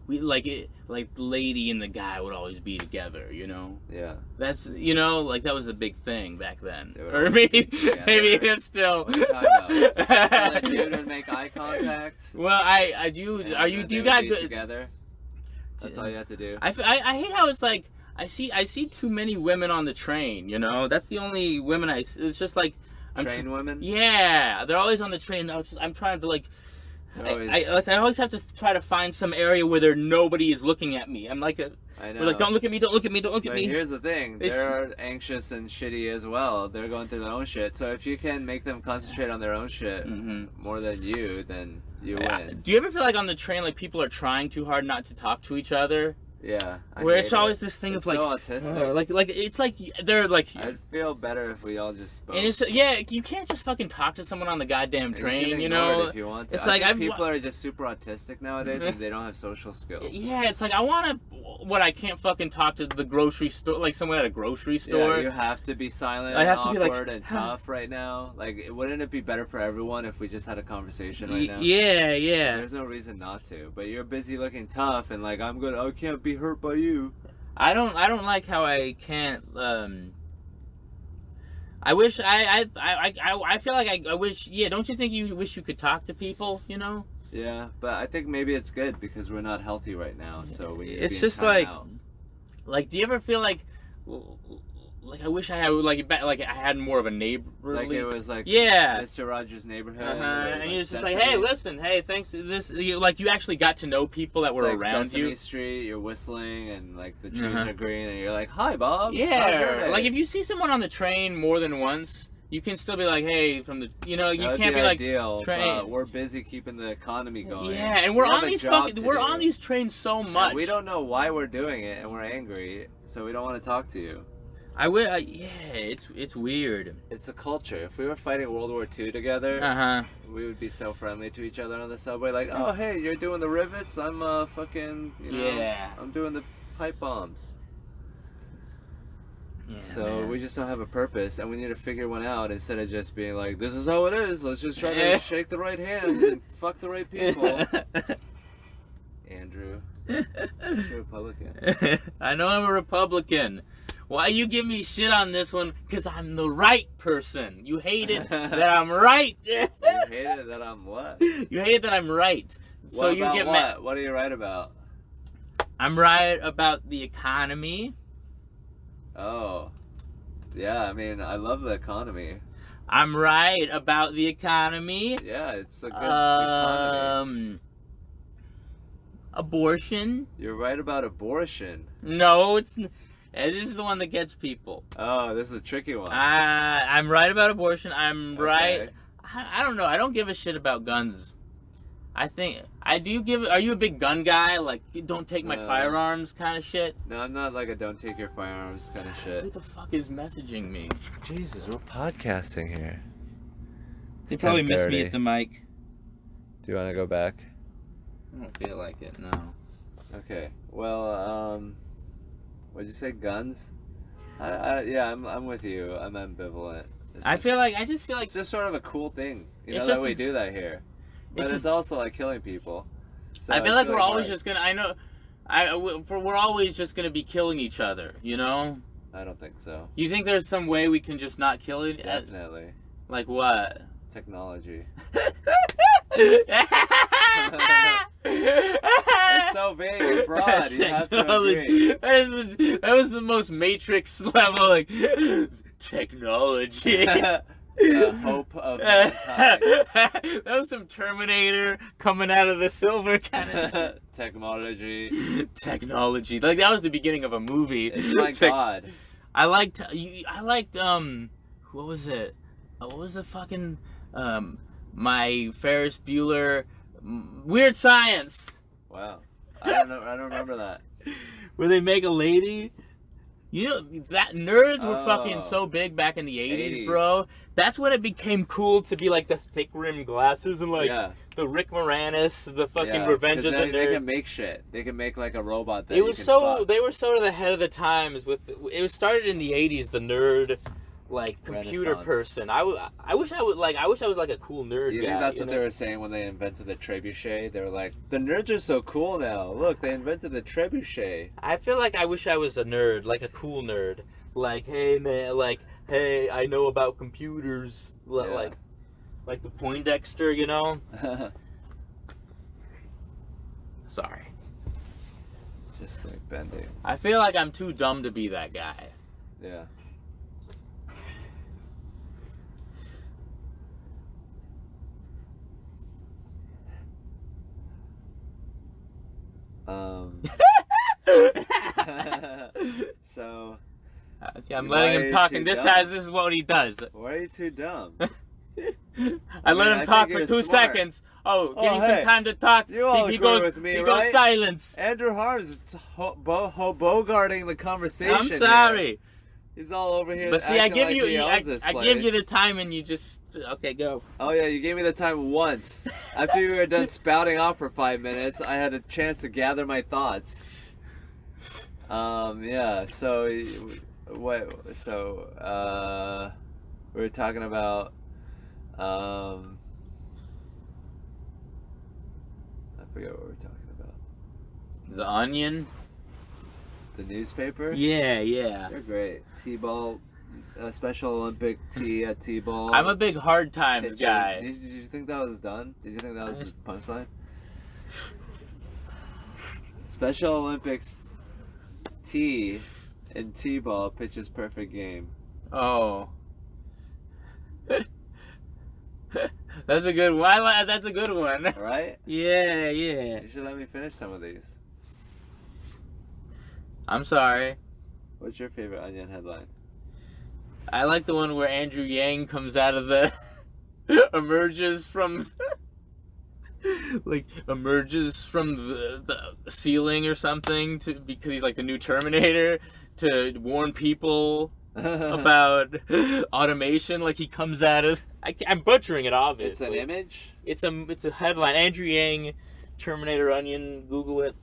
the lady and the guy would always be together, you know? Yeah. That's, you know, like that was a big thing back then. They would Or always maybe be together. it's still. What are you talking about? So the dude would make eye contact. Well, I do. and Are you? then Do you they would got be good? together? That's all you have to do. I hate how it's like I see too many women on the train. You know, that's the only women I. It's just like Train women? Yeah, they're always on the train. I'm trying to like. I always have to try to find some area where nobody is looking at me. I'm like I know. We're like, don't look at me, don't look at me, don't look at But me. here's the thing, they're anxious and shitty as well. They're going through their own shit. So if you can make them concentrate on their own shit more than you, then you win. Do you ever feel like on the train, like people are trying too hard not to talk to each other? Yeah. Where it's always this thing it's of like, so autistic. like it's like they're like. I'd feel better if we all just spoke. And it's you can't just fucking talk to someone on the goddamn train, you can you ignore know. it if you want to. It's I like think people are just super autistic nowadays, and they don't have social skills. Yeah, it's like I I can't fucking talk to the grocery store, like someone at a grocery store. Yeah, you have to be silent. I have and to be like, awkward and tough right now. Like, wouldn't it be better for everyone if we just had a conversation right now? Yeah. There's no reason not to. But you're busy looking tough and like I can't be hurt by you. I don't like how I can't. I wish I feel like I wish. Yeah, don't you think you wish you could talk to people? You know. Yeah, but I think maybe it's good because we're not healthy right now, so we need to It's be just in timeout. like, do you ever feel like I wish I had like I had more of a neighborly. Like it was like Mr. Rogers' Neighborhood. And you're just like, Sesame- hey, listen, hey, thanks to this, you actually got to know people that it's were like around Sesame you. Street, you're whistling and like the trees are green and you're like, hi Bob. How's your Yeah, day?" like if you see someone on the train more than once, you can still be like, hey, from the, you know, you That would can't be like, ideal, train. but we're busy keeping the economy going. Yeah, and we're We have on a these job fucking, to we're do. on these trains so much. And we don't know why we're doing it, and we're angry, so we don't want to talk to you. Yeah, it's weird. It's a culture. If we were fighting World War II together, we would be so friendly to each other on the subway. Like, oh hey, you're doing the rivets. I'm fucking, you know, Yeah. I'm doing the pipe bombs. Yeah, So man. we just don't have a purpose, and we need to figure one out instead of just being like, this is how it is. Let's just try to shake the right hands and fuck the right people. Andrew, you're a Republican. I know I'm a Republican. Why you give me shit on this one? Because I'm the right person. You hated that I'm right. You hated that I'm what? You hate that I'm right. So What you about get what? mad. What are you right about? I'm right about the economy. Oh, yeah. I mean, I love the economy. I'm right about the economy. Yeah, it's a good economy. Abortion. You're right about abortion. No, this is the one that gets people. Oh, this is a tricky one. I'm right about abortion. I'm right. Okay. I don't know. I don't give a shit about guns. I think I do give. Are you a big gun guy? Like, don't take my firearms kind of shit? No, I'm not like a don't take your firearms kind of shit. Who the fuck is messaging me? Jesus, we're podcasting here. They probably missed me 10:30. at the mic. Do you want to go back? I don't feel like it. No. Okay. Well, what'd you say? Guns? Yeah, I'm with you. I'm ambivalent. I just feel like it's just sort of a cool thing, you It's know, just that we a- do that here. But it's it's also like killing people. So I feel it's like really we're always hard. just gonna. I know. We're always just gonna be killing each other. You know. I don't think so. You think there's some way we can just not kill it? Definitely. Like what? Technology. It's so vague and broad. You have to agree. That was the most Matrix level, like technology. The hope of mankind. That was some Terminator coming out of the silver kind of Technology. technology. Like that was the beginning of a movie. It's my god. I liked what was it? What was the fucking my Ferris Bueller Weird Science. Wow. I don't know. I don't remember that. Where they make a lady. You know, that nerds were fucking Oh. so big back in the 80s, 80s. bro. That's when it became cool to be like the thick rimmed glasses and like Yeah. the Rick Moranis, the fucking Yeah, Revenge 'cause of the they Nerds. can make shit. They can make like a robot that It you was can so fuck. they were sort of ahead of the times with it was started in the 80s, the nerd like computer Renaissance. person. I wish I was like a cool nerd Do you guy. think that's you what know? they were saying when they invented the trebuchet? They were like, the nerds are so cool now. Look, they invented the trebuchet. I feel like I wish I was a nerd, like a cool nerd. Like, hey man, like, hey, I know about computers. Yeah. Like the Poindexter, you know? Sorry. Just like bending. I feel like I'm too dumb to be that guy. Yeah. So, See, I'm letting him Why talk, too and this dumb? is what he does. why are you too dumb? I let mean, him I talk think for you're 2 smart. seconds. Oh, Oh, give you some hey, time to talk. you all he agree goes, with me, he right? goes silence. Andrew Harms is bogarting the conversation. I'm sorry. here. He's all over here. But see, I acting give like you, he I owns this give you the place. time, and you just okay, go. Oh yeah, you gave me the time once. After you were done spouting off for 5 minutes, I had a chance to gather my thoughts. Yeah. So, what? So, we were talking about. I forget what we were talking about. The Onion. The newspaper. Yeah. They're great. T-ball, Special Olympic tea at T-ball. I'm a big hard times Did you- guy. Did you think that was done? Did you think that was the punchline? Special Olympics tea and T-ball pitches perfect game. Oh. That's a good one. That's a good one. Right? Yeah. You should let me finish some of these. I'm sorry. What's your favorite Onion headline? I like the one where Andrew Yang comes out of the emerges from the ceiling or something because he's like the new Terminator to warn people about automation. Like he comes out of I'm butchering it obviously. It's an image? It's a headline. Andrew Yang, Terminator Onion. Google it.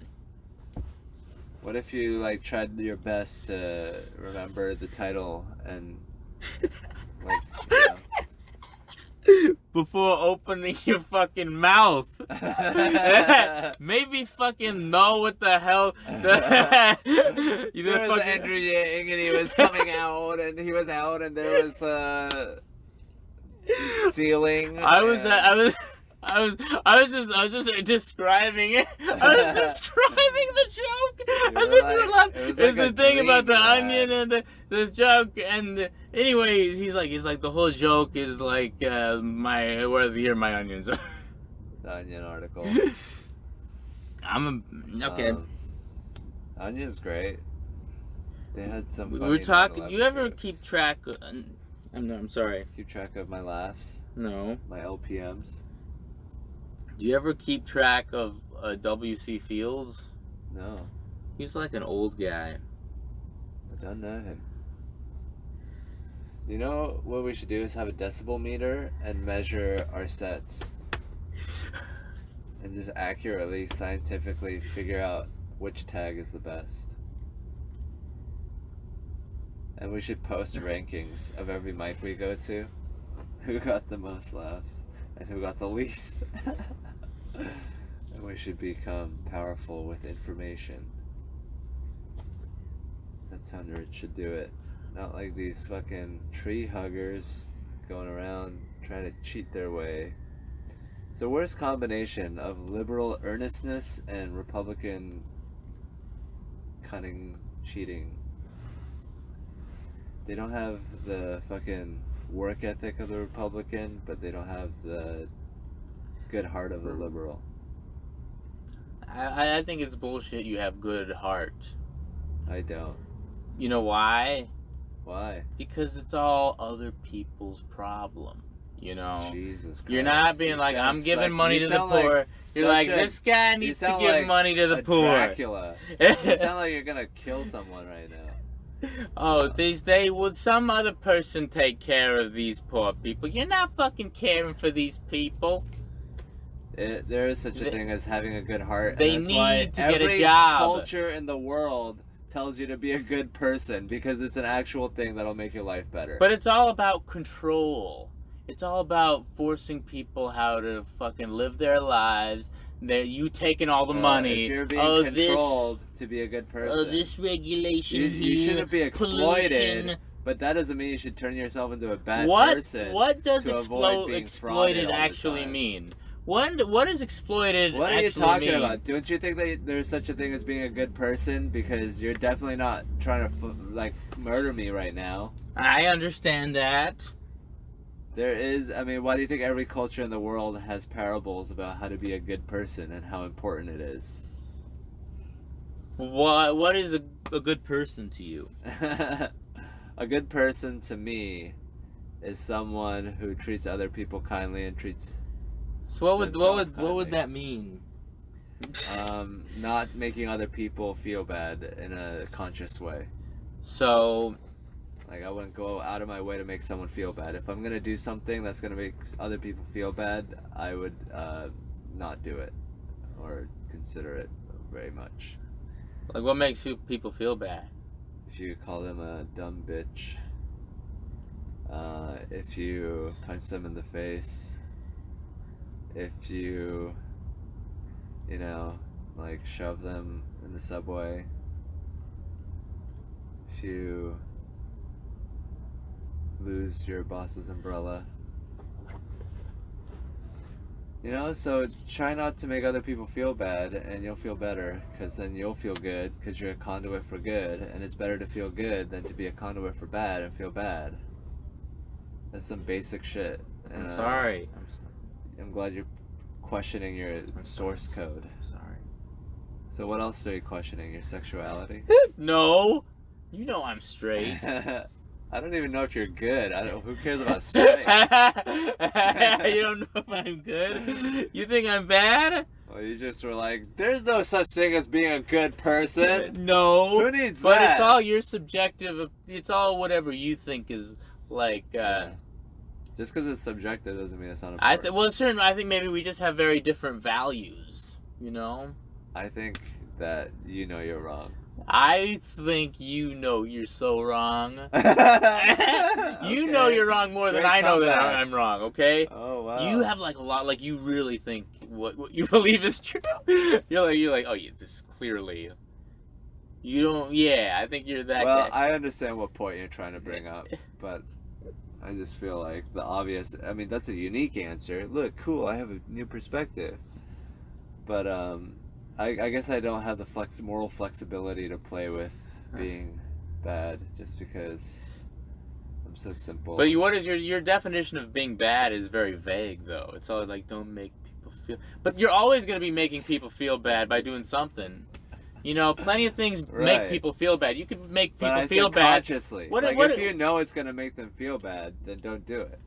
What if you like tried your best to remember the title and like Before opening your fucking mouth. Maybe fucking know what the hell. You there know, was fucking Andrew Yang and he was coming out and there was ceiling. I was just describing it. I was describing the joke as if you were laughing. it was It's like the a thing about the dream, onion and the joke anyways, he's like the whole joke is like where my onions are. The Onion article. Okay. Onion's great. They had some. We funny were talking. 9/11 Do you ever jokes. keep track? I'm sorry. Keep track of my laughs, No. my LPMs? Do you ever keep track of W.C. Fields? No, He's like an old guy. I don't know him. You know what we should do is have a decibel meter and measure our sets. And just accurately, scientifically figure out which tag is the best. And we should post rankings of every mic we go to. Who got the most laughs and who got the least. And we should become powerful with information. That's how nerds should do it. Not like these fucking tree huggers going around trying to cheat their way. It's the worst combination of liberal earnestness and Republican cunning cheating. They don't have the fucking work ethic of the Republican, but they don't have the good heart of the liberal. I think it's bullshit. You have good heart. I don't. You know why? Why? Because it's all other people's problem. You know. Jesus Christ. You're not being You like, sound I'm giving like- money you to the sound like- poor. You're like, this guy needs to give like money to the a poor. Dracula. You sound like you're gonna kill someone right now. Oh, they would some other person take care of these poor people. You're not fucking caring for these people. There is such a thing as having a good heart. They and that's need why to get a every job. culture in the world tells you to be a good person because it's an actual thing that'll make your life better. But it's all about control. It's all about forcing people how to fucking live their lives. You taking all the money. If you're being controlled to be a good person. Oh, this regulation you shouldn't be exploited. Pollution. But that doesn't mean you should turn yourself into a bad person. What does to avoid being exploited actually mean? What is exploited What are you actually talking mean? about? Don't you think that there's such a thing as being a good person? Because you're definitely not trying to murder me right now. I understand that. There is, I mean, why do you think every culture in the world has parables about how to be a good person and how important it is? What is a good person to you? A good person to me is someone who treats other people kindly and treats. So what would that mean? Not making other people feel bad in a conscious way. So. Like, I wouldn't go out of my way to make someone feel bad. If I'm gonna do something that's gonna make other people feel bad, I would not do it or consider it very much. Like, what makes people feel bad? If you call them a dumb bitch, if you punch them in the face, if you, like, shove them in the subway, if you lose your boss's umbrella. So try not to make other people feel bad and you'll feel better, because then you'll feel good because you're a conduit for good, and it's better to feel good than to be a conduit for bad and feel bad. That's some basic shit. And, I'm sorry. I'm glad you're questioning your source code. I'm sorry. So what else are you questioning? Your sexuality? No. You know I'm straight. I don't even know if you're good. Who cares about straight? You don't know if I'm good? You think I'm bad? Well, you just were like, there's no such thing as being a good person. No. Who needs but that? It's all your subjective. It's all whatever you think is like. Yeah. Just because it's subjective doesn't mean it's not important. I think maybe we just have very different values. I think that you're wrong. I think you're so wrong. You know you're wrong more than I know that I'm wrong, okay? Oh, wow. You have like a lot, like you really think what you believe is true. You're like, oh, yeah, this clearly. You don't, I think you're that guy. Well, I understand what point you're trying to bring up, but I just feel like the obvious, I mean, that's a unique answer. Look, cool, I have a new perspective. But, I guess I don't have the moral flexibility to play with being bad just because I'm so simple. But what is your definition of being bad is very vague, though. It's all like, don't make people feel. But you're always going to be making people feel bad by doing something. Plenty of things make people feel bad. You can make people feel bad consciously. If you know it's going to make them feel bad, then don't do it.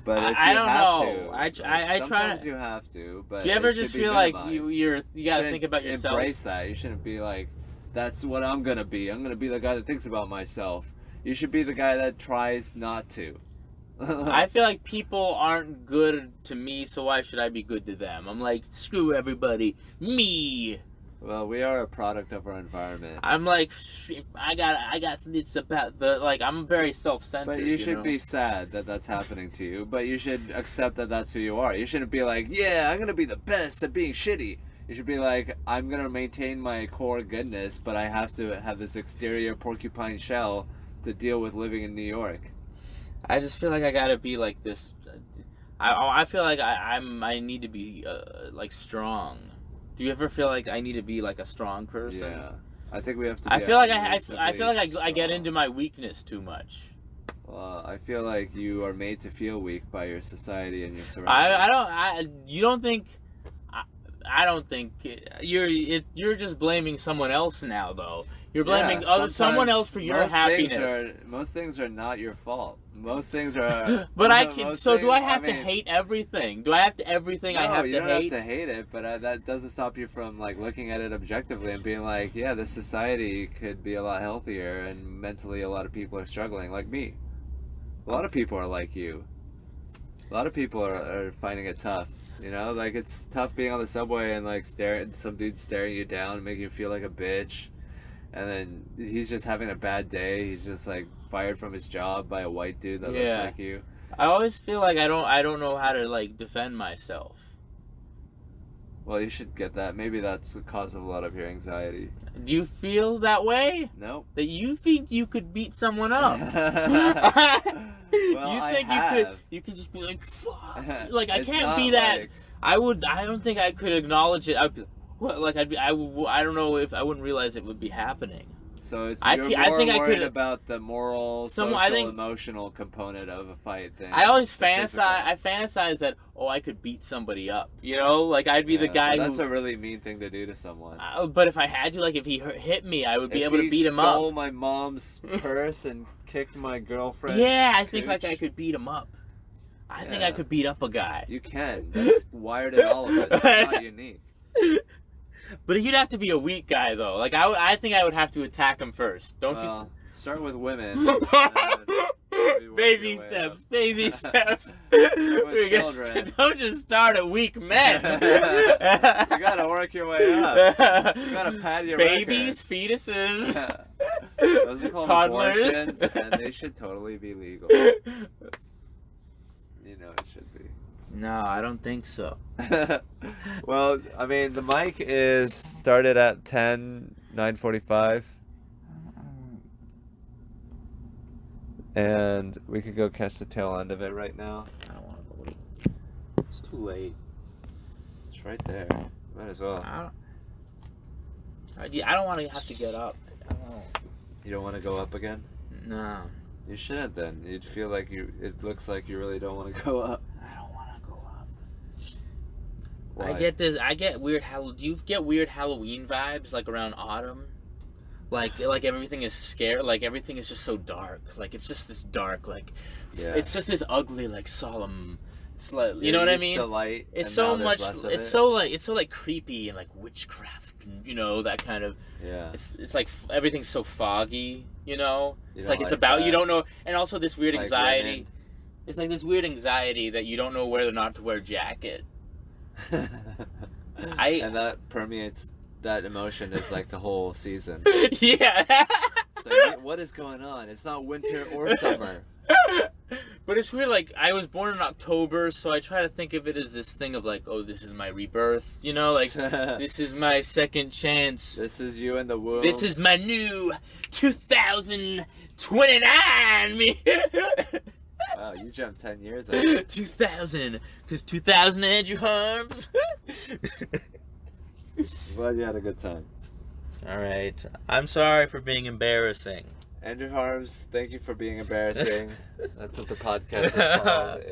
But if I you don't have know. I try. Sometimes you have to, but do you ever just feel like you got to think about yourself? Embrace that. You shouldn't be like, that's what I'm gonna be. I'm gonna be the guy that thinks about myself. You should be the guy that tries not to. I feel like people aren't good to me, so why should I be good to them? I'm like, screw everybody, me. Well, we are a product of our environment. I'm like, shit, I got. It's about I'm very self-centered. But you should be sad that that's happening to you. But you should accept that that's who you are. You shouldn't be like, yeah, I'm gonna be the best at being shitty. You should be like, I'm gonna maintain my core goodness, but I have to have this exterior porcupine shell to deal with living in New York. I just feel like I gotta be like this. I feel like I need to be like strong. Do you ever feel like I need to be like a strong person? Yeah, I think we have to. I feel like I get into my weakness too much. Well, I feel like you are made to feel weak by your society and your surroundings. You don't think? I don't think you're just blaming someone else now, though. You're blaming someone else for your happiness. Most things are not your fault. Most things are. But I can. So do I have to hate everything? Do I have to everything I have to hate? No, you don't have to hate it, but that doesn't stop you from like looking at it objectively and being like, yeah, this society could be a lot healthier, and mentally, a lot of people are struggling, like me. A lot of people are like you. A lot of people are finding it tough. You know, like it's tough being on the subway and like some dude staring you down and making you feel like a bitch. And then he's just having a bad day. He's just like fired from his job by a white dude that looks like you. I always feel like I don't know how to like defend myself. Well, you should get that. Maybe that's the cause of a lot of your anxiety. Do you feel that way? No. That you think you could beat someone up? Well, you think you could just be like, fuck. Like I can't be that. Like... I don't think I could acknowledge it. I don't know if I wouldn't realize it would be happening. So you're more worried about the moral, social, emotional component of a fight thing. I always fantasize that, I could beat somebody up. You know, like I'd be the guy that's a really mean thing to do to someone. But if I had to, like if he hit me, I would be able to beat him up. If he stole my mom's purse and kicked my girlfriend. Yeah, I think like I could beat him up. I think I could beat up a guy. You can. That's wired in all of us. It's not unique. But you'd have to be a weak guy, though. Like, I think I would have to attack him first. Don't you? Start with women. Baby steps. Baby steps. Children. Don't just start at weak men. You gotta work your way up. You gotta pad your babies, record. Fetuses. Those are called toddlers. Abortions, and they should totally be legal. You know it should be. No, I don't think so. Well, I mean, the mic is started at 9:45. And we could go catch the tail end of it right now. I don't want to go. It's too late. It's right there. Might as well. I don't want to have to get up. You don't want to go up again? No. You shouldn't then. You'd feel like it looks like you really don't want to go up. I don't want to go up. Why? I get weird do you get weird Halloween vibes like around autumn? Like everything is scary, like everything is just so dark. Like it's just this dark, like it's just this ugly, like solemn. It's like, you know what I mean? To light, it's so much. It's so like creepy and like witchcraft, and, you know, that kind of. Yeah. It's like everything's so foggy, you know. It's like it's about you don't know, and also this weird anxiety. It's like this weird anxiety that you don't know whether or not to wear a jacket. And that permeates. That emotion is like the whole season. Yeah. It's like, what is going on? It's not winter or summer. But it's weird, like, I was born in October, so I try to think of it as this thing of like, oh, this is my rebirth, you know, like, this is my second chance. This is you in the womb. This is my new 2029 me. Wow, you jumped 10 years. 2000, because 2000 Andrew Harms. I'm glad you had a good time. Alright. I'm sorry for being embarrassing. Andrew Harms, thank you for being embarrassing. That's what the podcast is called.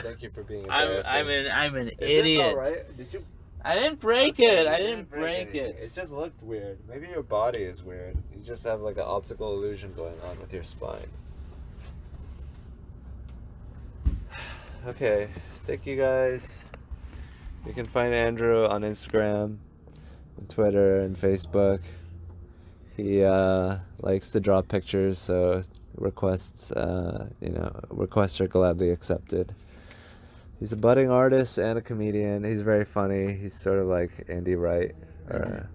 Thank you for being embarrassing. I'm an is idiot. This all right? Did you? I didn't break it. I didn't break it. It just looked weird. Maybe your body is weird. You just have like an optical illusion going on with your spine. Okay. Thank you guys. You can find Andrew on Instagram, and Twitter, and Facebook. He likes to draw pictures, so requests are gladly accepted. He's a budding artist and a comedian. He's very funny. He's sort of like Andy Wright, or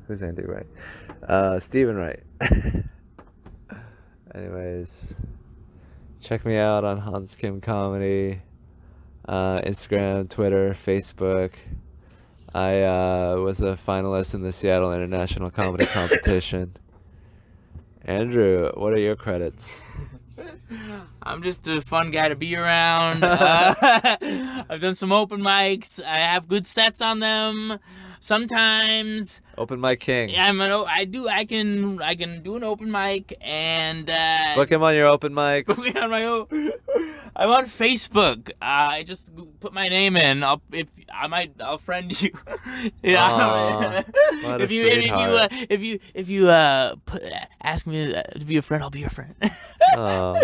who's Andy Wright? Stephen Wright. Anyways, check me out on Hans Kim Comedy. Instagram, Twitter, Facebook. I was a finalist in the Seattle International Comedy Competition. Andrew, what are your credits? I'm just a fun guy to be around. I've done some open mics. I have good sets on them. Sometimes. Open mic king. Yeah, I can do an open mic and book him on your open mics. Book me on my own. I'm on Facebook. I just put my name in. I'll friend you. Aw, what a sweetheart. If you ask me to be a friend, I'll be your friend. Oh.